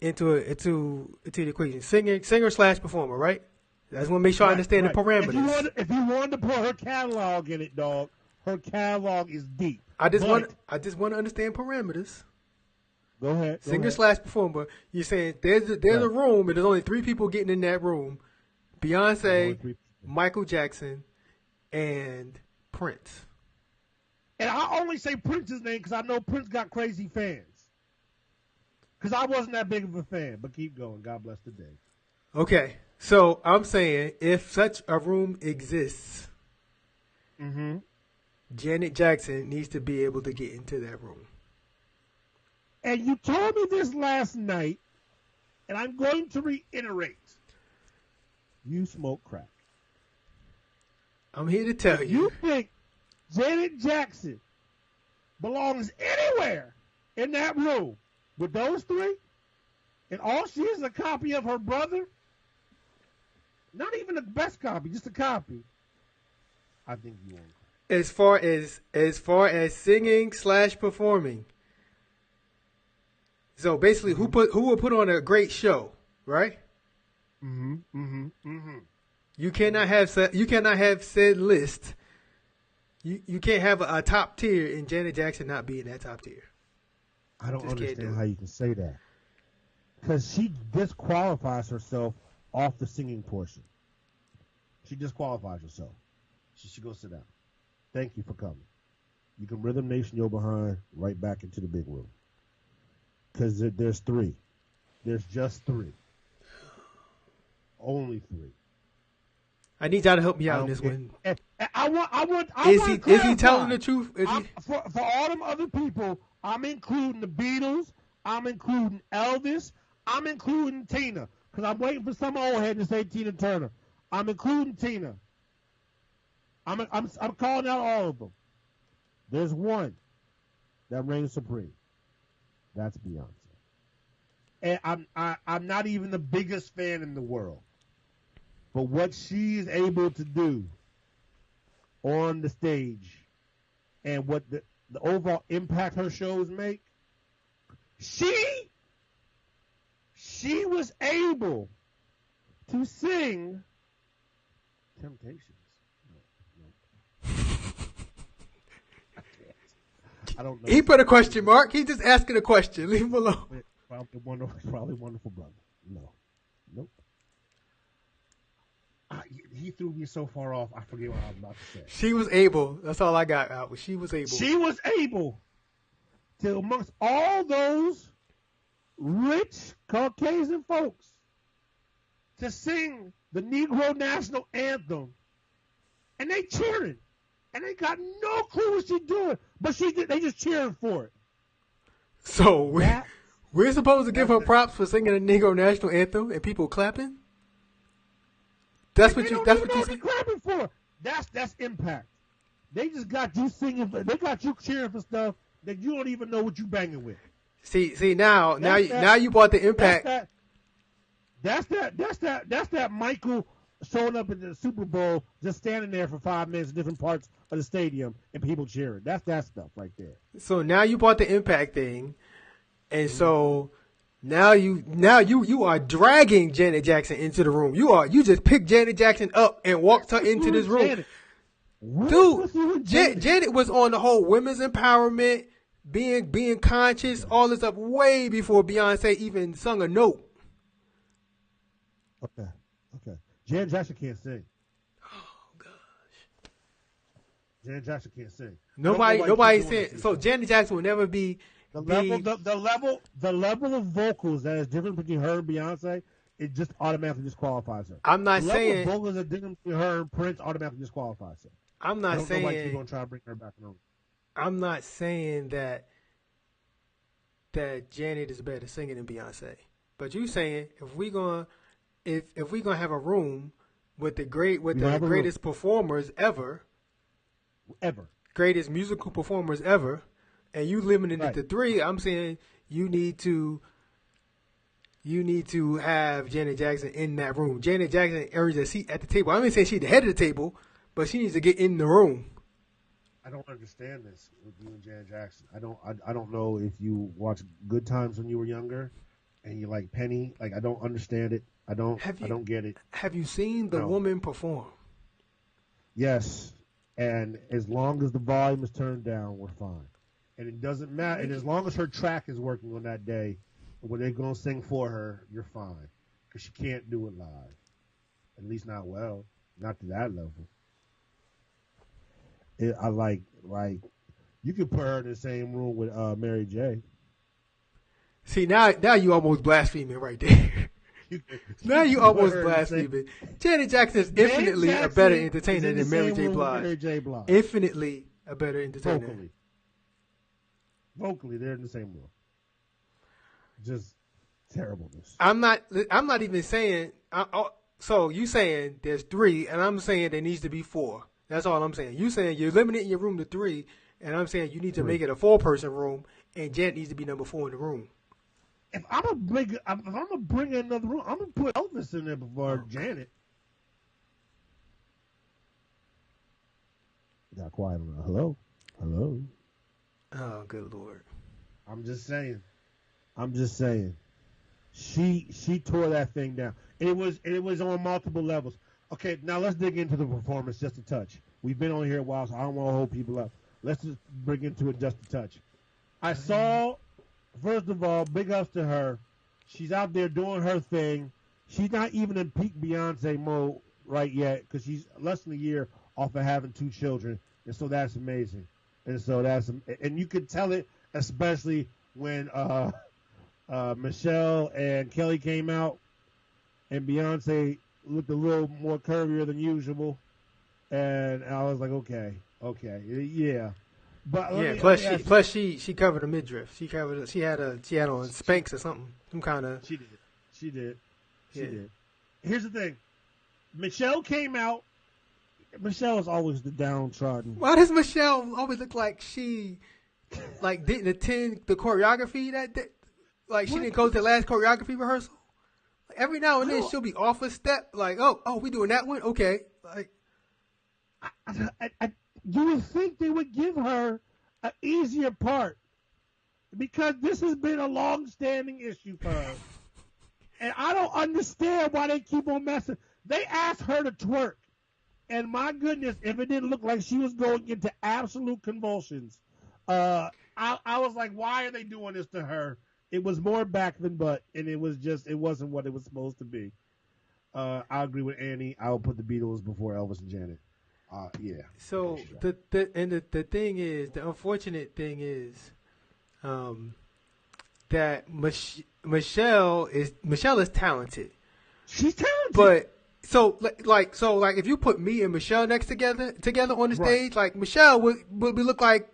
into the equation. Singer/performer, right? I just want to make sure I understand the parameters. If you wanted to put her catalog in it, dog, her catalog is deep. I just want to understand parameters. Go ahead. Singer/performer. You're saying there's a room and there's only 3 people getting in that room: Beyonce, Michael Jackson, and Prince. And I only say Prince's name because I know Prince got crazy fans. Because I wasn't that big of a fan, but keep going. God bless the day. Okay, so I'm saying if such a room exists, Janet Jackson needs to be able to get into that room. And you told me this last night, and I'm going to reiterate. You smoke crack. I'm here to tell you. You think Janet Jackson belongs anywhere in that room with those 3? And all she is a copy of her brother? Not even the best copy, just a copy. I think you won't. As far as singing/performing, So basically, who will put on a great show, right? You cannot have said list. You can't have a top tier and Janet Jackson not be in that top tier. I don't understand how you can say that. Because she disqualifies herself off the singing portion. She disqualifies herself. She should go sit down. Thank you for coming. You can Rhythm Nation your behind right back into the big room. Because there's 3. There's just 3. Only 3. I need y'all to help me out on this one. Is he telling the truth? For all them other people, I'm including the Beatles. I'm including Elvis. I'm including Tina. Because I'm waiting for some old head to say Tina Turner. I'm including Tina. I'm calling out all of them. There's one that reigns supreme. That's Beyonce. And I'm not even the biggest fan in the world. But what she is able to do on the stage and what the overall impact her shows make, she was able to sing Temptations. No. I don't know. He put a question mark. He just asking a question. Leave him alone. Probably wonderful brother. No. Nope. He threw me so far off, I forget what I was about to say. She was able. That's all I got out. She was able. She was able to, amongst all those rich Caucasian folks, to sing the Negro National Anthem, and they cheering, and they got no clue what she's doing, but they just cheering for it. So we're supposed to give her props for singing the Negro National Anthem and people clapping? That's what you clapping for. That's impact. They just got you singing. They got you cheering for stuff that you don't even know what you banging with. See now you brought the impact. That's that Michael showing up in the Super Bowl, just standing there for 5 minutes in different parts of the stadium and people cheering. That's that stuff right there. So now you brought the impact thing, and so. Now you are dragging Janet Jackson into the room. You just picked Janet Jackson up and walked her into this room. Dude, Janet was on the whole women's empowerment, being conscious, all this stuff way before Beyonce even sung a note. Okay. Janet Jackson can't sing. Oh gosh. Janet Jackson can't sing. Nobody said so. Janet Jackson will never be. The level of vocals that is different between her and Beyonce, it just automatically disqualifies her. I'm not saying the level of vocals that different between her and Prince automatically disqualifies her. I'm not saying why you're gonna try to bring her back in the room. I'm not saying that Janet is better singing than Beyonce. But you saying if we gonna have a room with the greatest performers ever, greatest musical performers ever. And you limited it to 3. I'm saying you need to have Janet Jackson in that room. Janet Jackson earns a seat at the table. I'm not saying she's the head of the table, but she needs to get in the room. I don't understand this with you and Janet Jackson. I don't know if you watched Good Times when you were younger, and you like Penny. Like I don't understand it. I don't get it. Have you seen the woman perform? Yes, and as long as the volume is turned down, we're fine. And it doesn't matter. And as long as her track is working on that day, when they're going to sing for her, you're fine. Because she can't do it live. At least not well. Not to that level. I like, you could put her in the same room with Mary J. See, now you almost blaspheming right there. Now you almost blaspheming. Janet Jackson is infinitely a better entertainer than Mary J. Blige. Infinitely a better entertainer. Vocally, they're in the same room. Just terribleness. I'm not even saying. So you saying there's 3, and I'm saying there needs to be 4. That's all I'm saying. You saying you're limiting your room to 3, and I'm saying you need to make it a 4-person room, and Janet needs to be number 4 in the room. If I'm gonna bring in another room, I'm gonna put Elvis in there before Janet. Got quiet on. Hello. Oh, good Lord. I'm just saying. I'm just saying. She tore that thing down. And it was on multiple levels. Okay, now let's dig into the performance just a touch. We've been on here a while, so I don't want to hold people up. Let's just bring into it just a touch. I saw, first of all, big ups to her. She's out there doing her thing. She's not even in peak Beyonce mode right yet because she's less than a year off of having 2 children, and so that's amazing. And you could tell it, especially when Michelle and Kelly came out, and Beyonce looked a little more curvier than usual, and I was like, okay, yeah. But yeah. Plus she covered a midriff. She had on Spanx or something, some kind of. She did. Here's the thing. Michelle came out. Michelle is always the downtrodden. Why does Michelle always look like she, didn't attend the choreography that day? Like she didn't go to the last choreography rehearsal? Like, every now and then she'll be off a step. Like, oh, we doing that one? Okay. Like, you would think they would give her an easier part because this has been a long-standing issue for her. And I don't understand why they keep on messing. They asked her to twerk. And my goodness, if it didn't look like she was going into absolute convulsions, I was like, why are they doing this to her? It was more back than butt, and it wasn't what it was supposed to be. I agree with Annie. I would put the Beatles before Elvis and Janet. Yeah. So the thing is, the unfortunate thing is, that Michelle is talented. She's talented, but. So if you put me and Michelle next together on the stage, like Michelle would look like,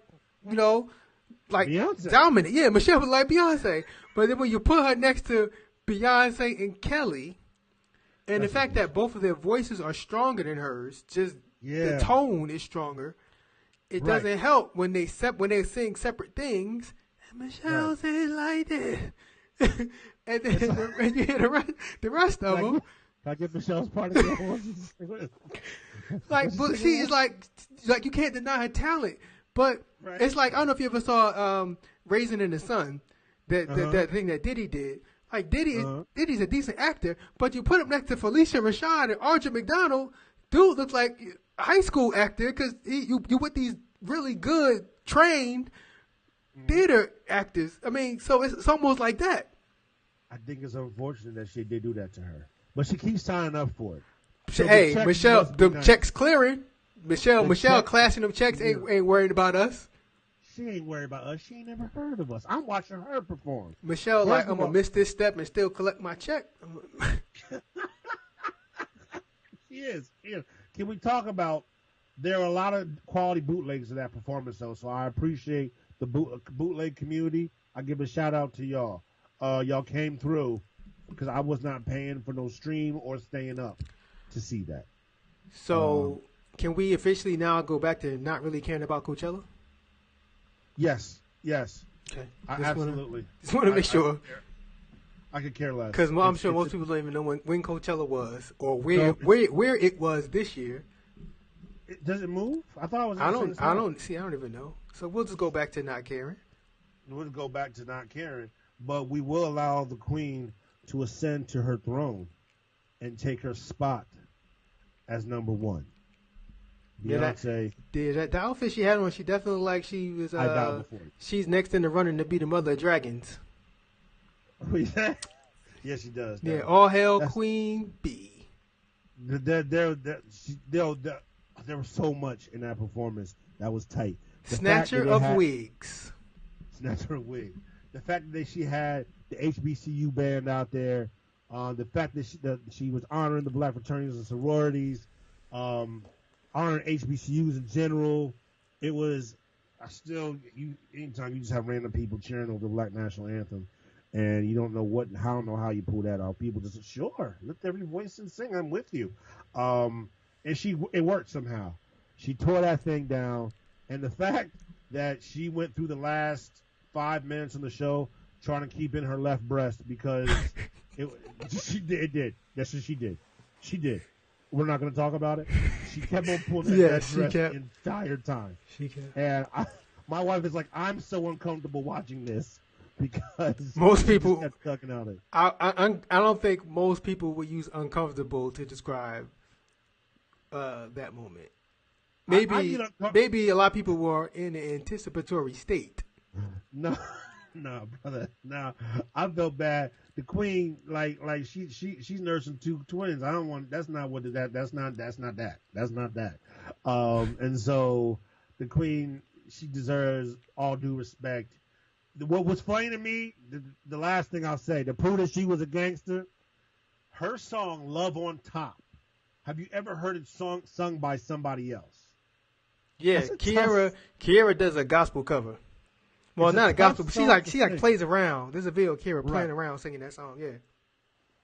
Beyonce. dominant. Yeah, Michelle would like Beyonce. But then when you put her next to Beyonce and Kelly, and the fact that both of their voices are stronger than hers, just the tone is stronger. It doesn't help when they sing separate things. And Michelle sings like this, and then and you hear the rest of them. I get Michelle's part of the but she is like you can't deny her talent. But it's like, I don't know if you ever saw Raisin in the Sun, that thing that Diddy did. Like Diddy's a decent actor, but you put him next to Felicia Rashad and Archer McDonald, dude looks like a high school actor because you with these really good trained theater actors. I mean, so it's almost like that. I think it's unfortunate that she did do that to her. But she keeps signing up for it. So hey, Michelle, the checks clearing. Michelle clashing them checks ain't worried about us. She ain't worried about us. She ain't never heard of us. I'm watching her perform. Michelle, I'm going to miss this step and still collect my check. She is. Can we talk about, there are a lot of quality bootlegs of that performance, though, so I appreciate the bootleg community. I give a shout out to y'all. Y'all came through. Because I was not paying for no stream or staying up to see that. So, can we officially now go back to not really caring about Coachella? Yes. Okay. Absolutely. Just want to make sure. I could care less. Because I'm sure most people don't even know when Coachella was or where it was this year. Does it move? I thought it was. I don't even know. So we'll just go back to not caring. We'll go back to not caring, but we will allow the Queen to ascend to her throne and take her spot as number one. Beyonce. The outfit she had on, she definitely like she was. I died before. She's next in the running to be the mother of dragons. Yes, she does. Yeah, all hail Queen Bee. There was so much in that performance that was tight. Snatcher of wigs. Snatcher of wigs. The fact that she had the HBCU band out there, the fact that she was honoring the black fraternities and sororities, honoring HBCUs in general. It was anytime you just have random people cheering over the Black National Anthem, and you don't know how you pull that off. People just sure lift every voice and sing. I'm with you, and it worked somehow. She tore that thing down, and the fact that she went through the last 5 minutes of the show trying to keep in her left breast because it did. That's what she did. She did. We're not going to talk about it. She kept on pulling that breast the entire time. She kept. And my wife is like, I'm so uncomfortable watching this because most people kept tucking out it. I don't think most people would use uncomfortable to describe that moment. Maybe a lot of people were in an anticipatory state. No, brother. No, I felt bad. The queen, like she's nursing two twins. I don't want. That's not that. And so the queen, she deserves all due respect. What was funny to me, the last thing I'll say, to prove that she was a gangster, her song "Love on Top." Have you ever heard it sung by somebody else? Yeah, Kiara does a gospel cover. Well, not a gospel, but she plays around. There's a video of Kiara playing around singing that song. Yeah,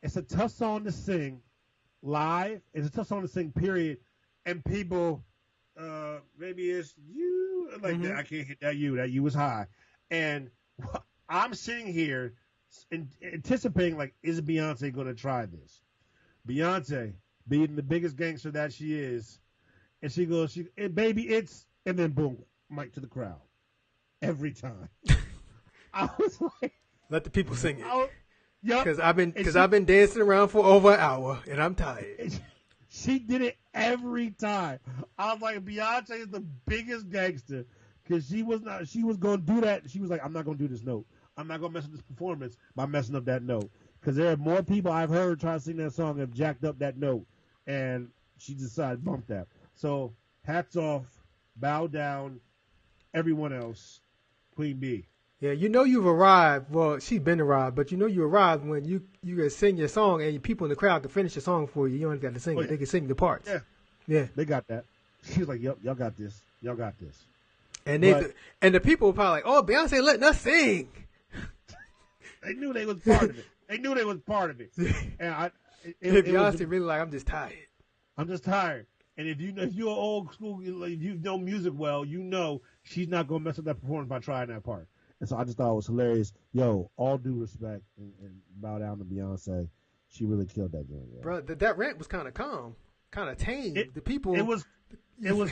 it's a tough song to sing live. It's a tough song to sing, period. And people, maybe it's you like that. I can't hit that you. That you was high, and I'm sitting here anticipating like, is Beyonce going to try this? Beyonce, being the biggest gangster that she is. And she goes, baby, it's, and then boom, mic to the crowd. Every time. I was like, let the people sing it. Because I've been dancing around for over an hour and I'm tired. She did it every time. I was like, Beyonce is the biggest gangster because she was going to do that. She was like, I'm not going to do this note. I'm not going to mess up this performance by messing up that note. Because there are more people I've heard try to sing that song have jacked up that note, and she decided to bump that. So, hats off, bow down, everyone else, Queen B. Yeah, you know you've arrived. Well, she's been arrived, but you know you arrived when you can sing your song and people in the crowd can finish the song for you. You don't got to sing it. They can sing the parts. Yeah. They got that. She was like, yep, y'all got this. Y'all got this. And the people were probably like, oh, Beyonce letting us sing. They knew they was part of it. And Beyonce really like, I'm just tired. And if you're old school, if you know music well, you know she's not gonna mess up that performance by trying that part. And so I just thought it was hilarious. Yo, all due respect and bow down to Beyonce. She really killed that game. Yeah. Bro, that rant was kind of calm, kind of tame. The people. It was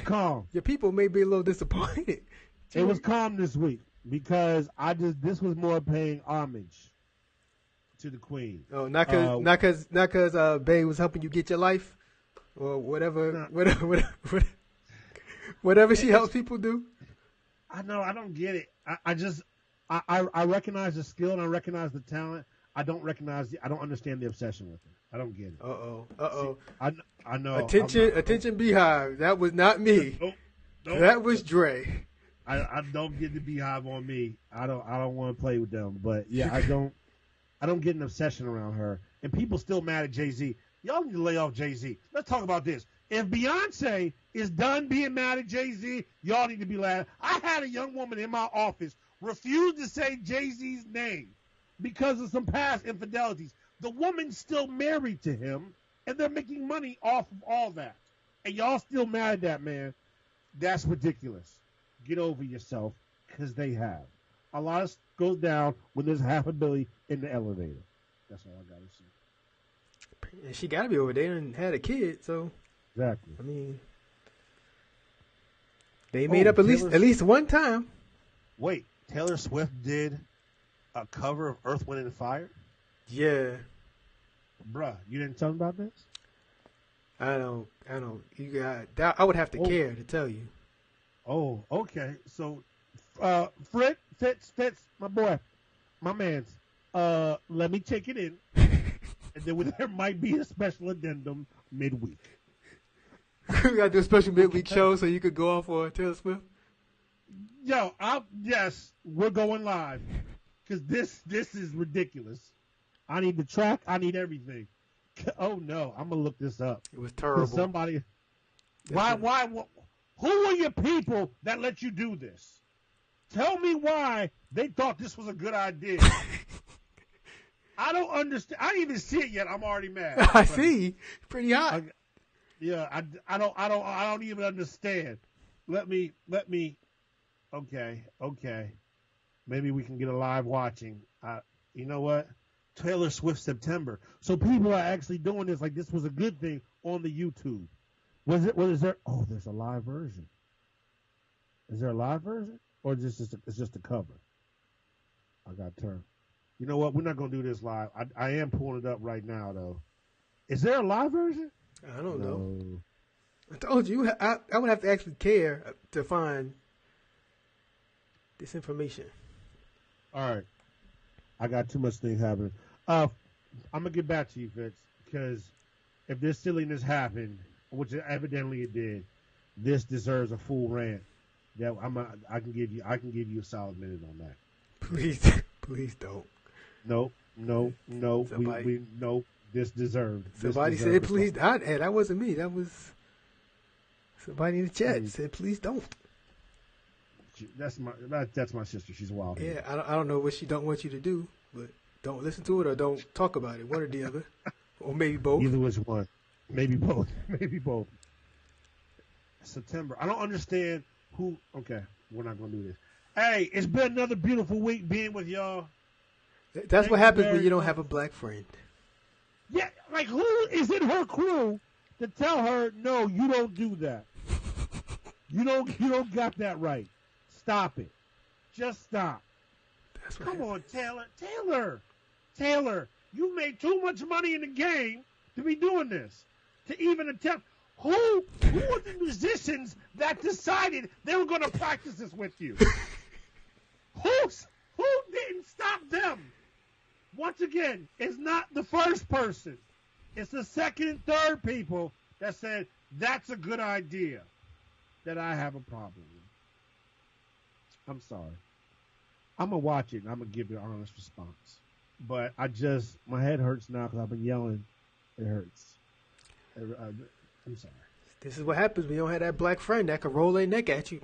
calm. Your people may be a little disappointed. It was calm this week because this was more paying homage to the queen. Oh, not because Bae was helping you get your life. Or whatever she helps people do. I know. I don't get it. I recognize the skill and I recognize the talent. I don't understand the obsession with it. I don't get it. Uh-oh. I know. Attention, Beehive. That was not me. Nope. That was Dre. I don't get the Beehive on me. I don't want to play with them. But yeah, I don't get an obsession around her. And people still mad at Jay-Z. Y'all need to lay off Jay-Z. Let's talk about this. If Beyonce is done being mad at Jay-Z, y'all need to be laughing. I had a young woman in my office refuse to say Jay-Z's name because of some past infidelities. The woman's still married to him, and they're making money off of all that. And y'all still mad at that man. That's ridiculous. Get over yourself, because they have. A lot of goes down when there's half a billy in the elevator. That's all I got to say. And she got to be over there and had a kid, so. Exactly. I mean, they made up at least one time. Wait, Taylor Swift did a cover of Earth, Wind, and Fire? Yeah. Bruh, you didn't tell me about this? I don't. I would have to care to tell you. Oh, okay. So, Fitz, my boy, my man's. Let me take it in. And then there might be a special addendum midweek. We got to do a special midweek show so you could go off for Taylor Swift? Yo, yes, we're going live. Because this is ridiculous. I need the track. I need everything. Oh, no. I'm going to look this up. It was terrible. Somebody. Why? Who are your people that let you do this? Tell me why they thought this was a good idea. I don't understand. I didn't even see it yet. I'm already mad. I see. Pretty hot. I don't even understand. Let me. Okay. Maybe we can get a live watching. You know what? Taylor Swift September. So people are actually doing this like this was a good thing on the YouTube. Was there? Oh, there's a live version. Is there a live version, or is this it's just a cover? I got turned. You know what? We're not gonna do this live. I am pulling it up right now, though. Is there a live version? I don't know. I told you I would have to actually care to find this information. All right. I got too much things happening. I'm gonna get back to you, Fitz, because if this silliness happened, which evidently it did, this deserves a full rant. That I can give you a solid minute on that. Please don't. No. Somebody, No. This deserved. Somebody said please. That wasn't me. That was somebody in the chat said please don't. That's my sister. She's a wild. Yeah, I don't know what she don't want you to do, but don't listen to it or don't talk about it. One or the other, or maybe both. Either which one. Maybe both. Maybe both. September. I don't understand who. Okay, we're not gonna do this. Hey, it's been another beautiful week being with y'all. That's what happens when you don't have a black friend. Yeah, like who is in her crew to tell her no? You don't do that. You don't got that right. Stop it. Just stop. Come on, Taylor. You made too much money in the game to be doing this. To even attempt. Who were the musicians that decided they were going to practice this with you? Who didn't stop them? Once again, it's not the first person. It's the second and third people that said, that's a good idea, that I have a problem with. I'm sorry. I'm going to watch it, and I'm going to give you an honest response. But my head hurts now because I've been yelling. It hurts. I'm sorry. This is what happens when you don't have that black friend that can roll their neck at you.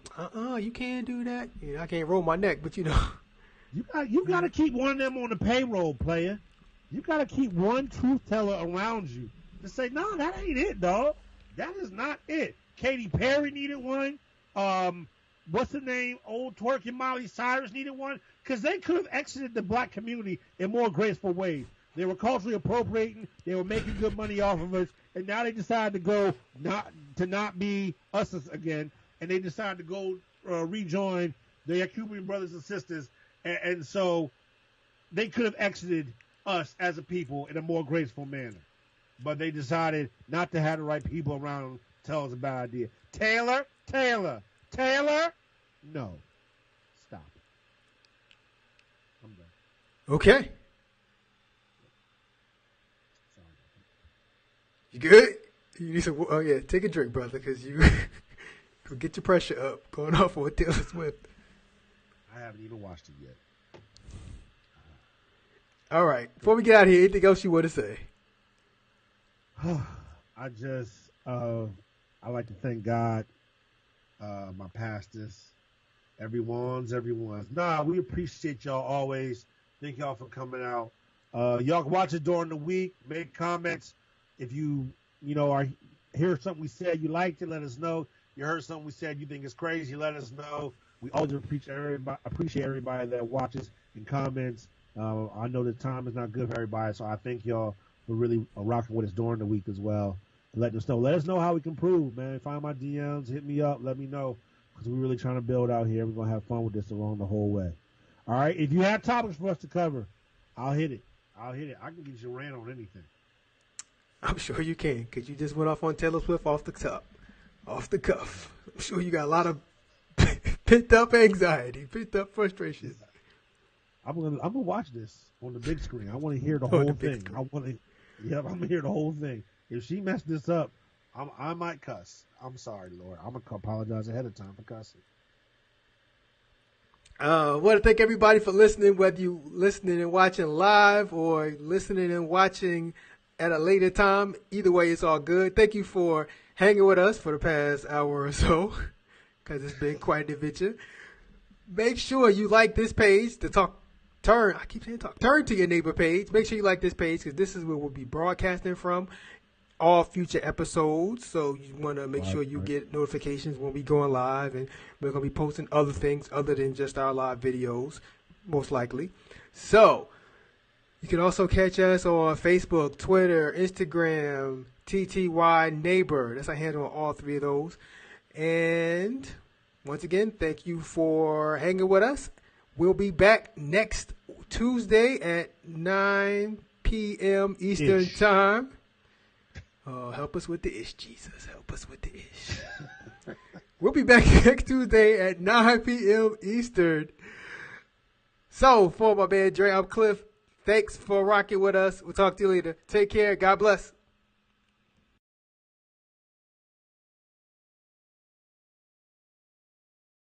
You can't do that. I can't roll my neck, but you know. You got to keep one of them on the payroll, player. You got to keep one truth teller around you to say, no, that ain't it, dog. That is not it. Katy Perry needed one. What's the name? Old twerking Miley Cyrus needed one. Because they could have exited the black community in more graceful ways. They were culturally appropriating. They were making good money off of us. And now they decided to go not be us again. And they decided to go rejoin their Cuban brothers and sisters. And so they could have exited us as a people in a more graceful manner. But they decided not to have the right people around them tell us a bad idea. Taylor? No. Stop. I'm done. Okay. You good? You need some. Oh yeah, take a drink, brother, because you go get your pressure up. Going off on Taylor Swift. I haven't even watched it yet. All right. Before we get out of here, anything else you want to say? I like to thank God, my pastors, everyone's. Nah, we appreciate y'all always. Thank y'all for coming out. Y'all can watch it during the week. Make comments. If you hear something we said, you liked it, let us know. You heard something we said, you think it's crazy, let us know. We always appreciate everybody that watches and comments. I know the time is not good for everybody, so I thank y'all for really rocking with us during the week as well. Let us know. Let us know how we can improve, man. Find my DMs, hit me up, let me know, because we're really trying to build out here. We're going to have fun with this along the whole way. All right? If you have topics for us to cover, I'll hit it. I can get you a rant on anything. I'm sure you can, because you just went off on Taylor Swift off the cuff. I'm sure you got a lot of pent up anxiety, pent up frustration. I'm gonna watch this on the big screen. I want to hear the whole thing. I'm gonna hear the whole thing. If she messed this up, I might cuss. I'm sorry, Lord. I'm gonna apologize ahead of time for cussing. I want to thank everybody for listening, whether you listening and watching live or listening and watching at a later time. Either way, it's all good. Thank you for hanging with us for the past hour or so, because it's been quite an adventure. Make sure you like this page to turn to your neighbor page. Make sure you like this page, because this is where we'll be broadcasting from all future episodes. So you want to make sure you get notifications when we going live, and we're going to be posting other things other than just our live videos, most likely. So you can also catch us on Facebook, Twitter, Instagram, TTY Neighbor. That's our handle on all three of those. And once again, thank you for hanging with us. We'll be back next Tuesday at 9 p.m. Eastern Time. Help us with the ish, Jesus. Help us with the ish. We'll be back next Tuesday at 9 p.m. Eastern. So, for my man Dre, I'm Cliff. Thanks for rocking with us. We'll talk to you later. Take care. God bless.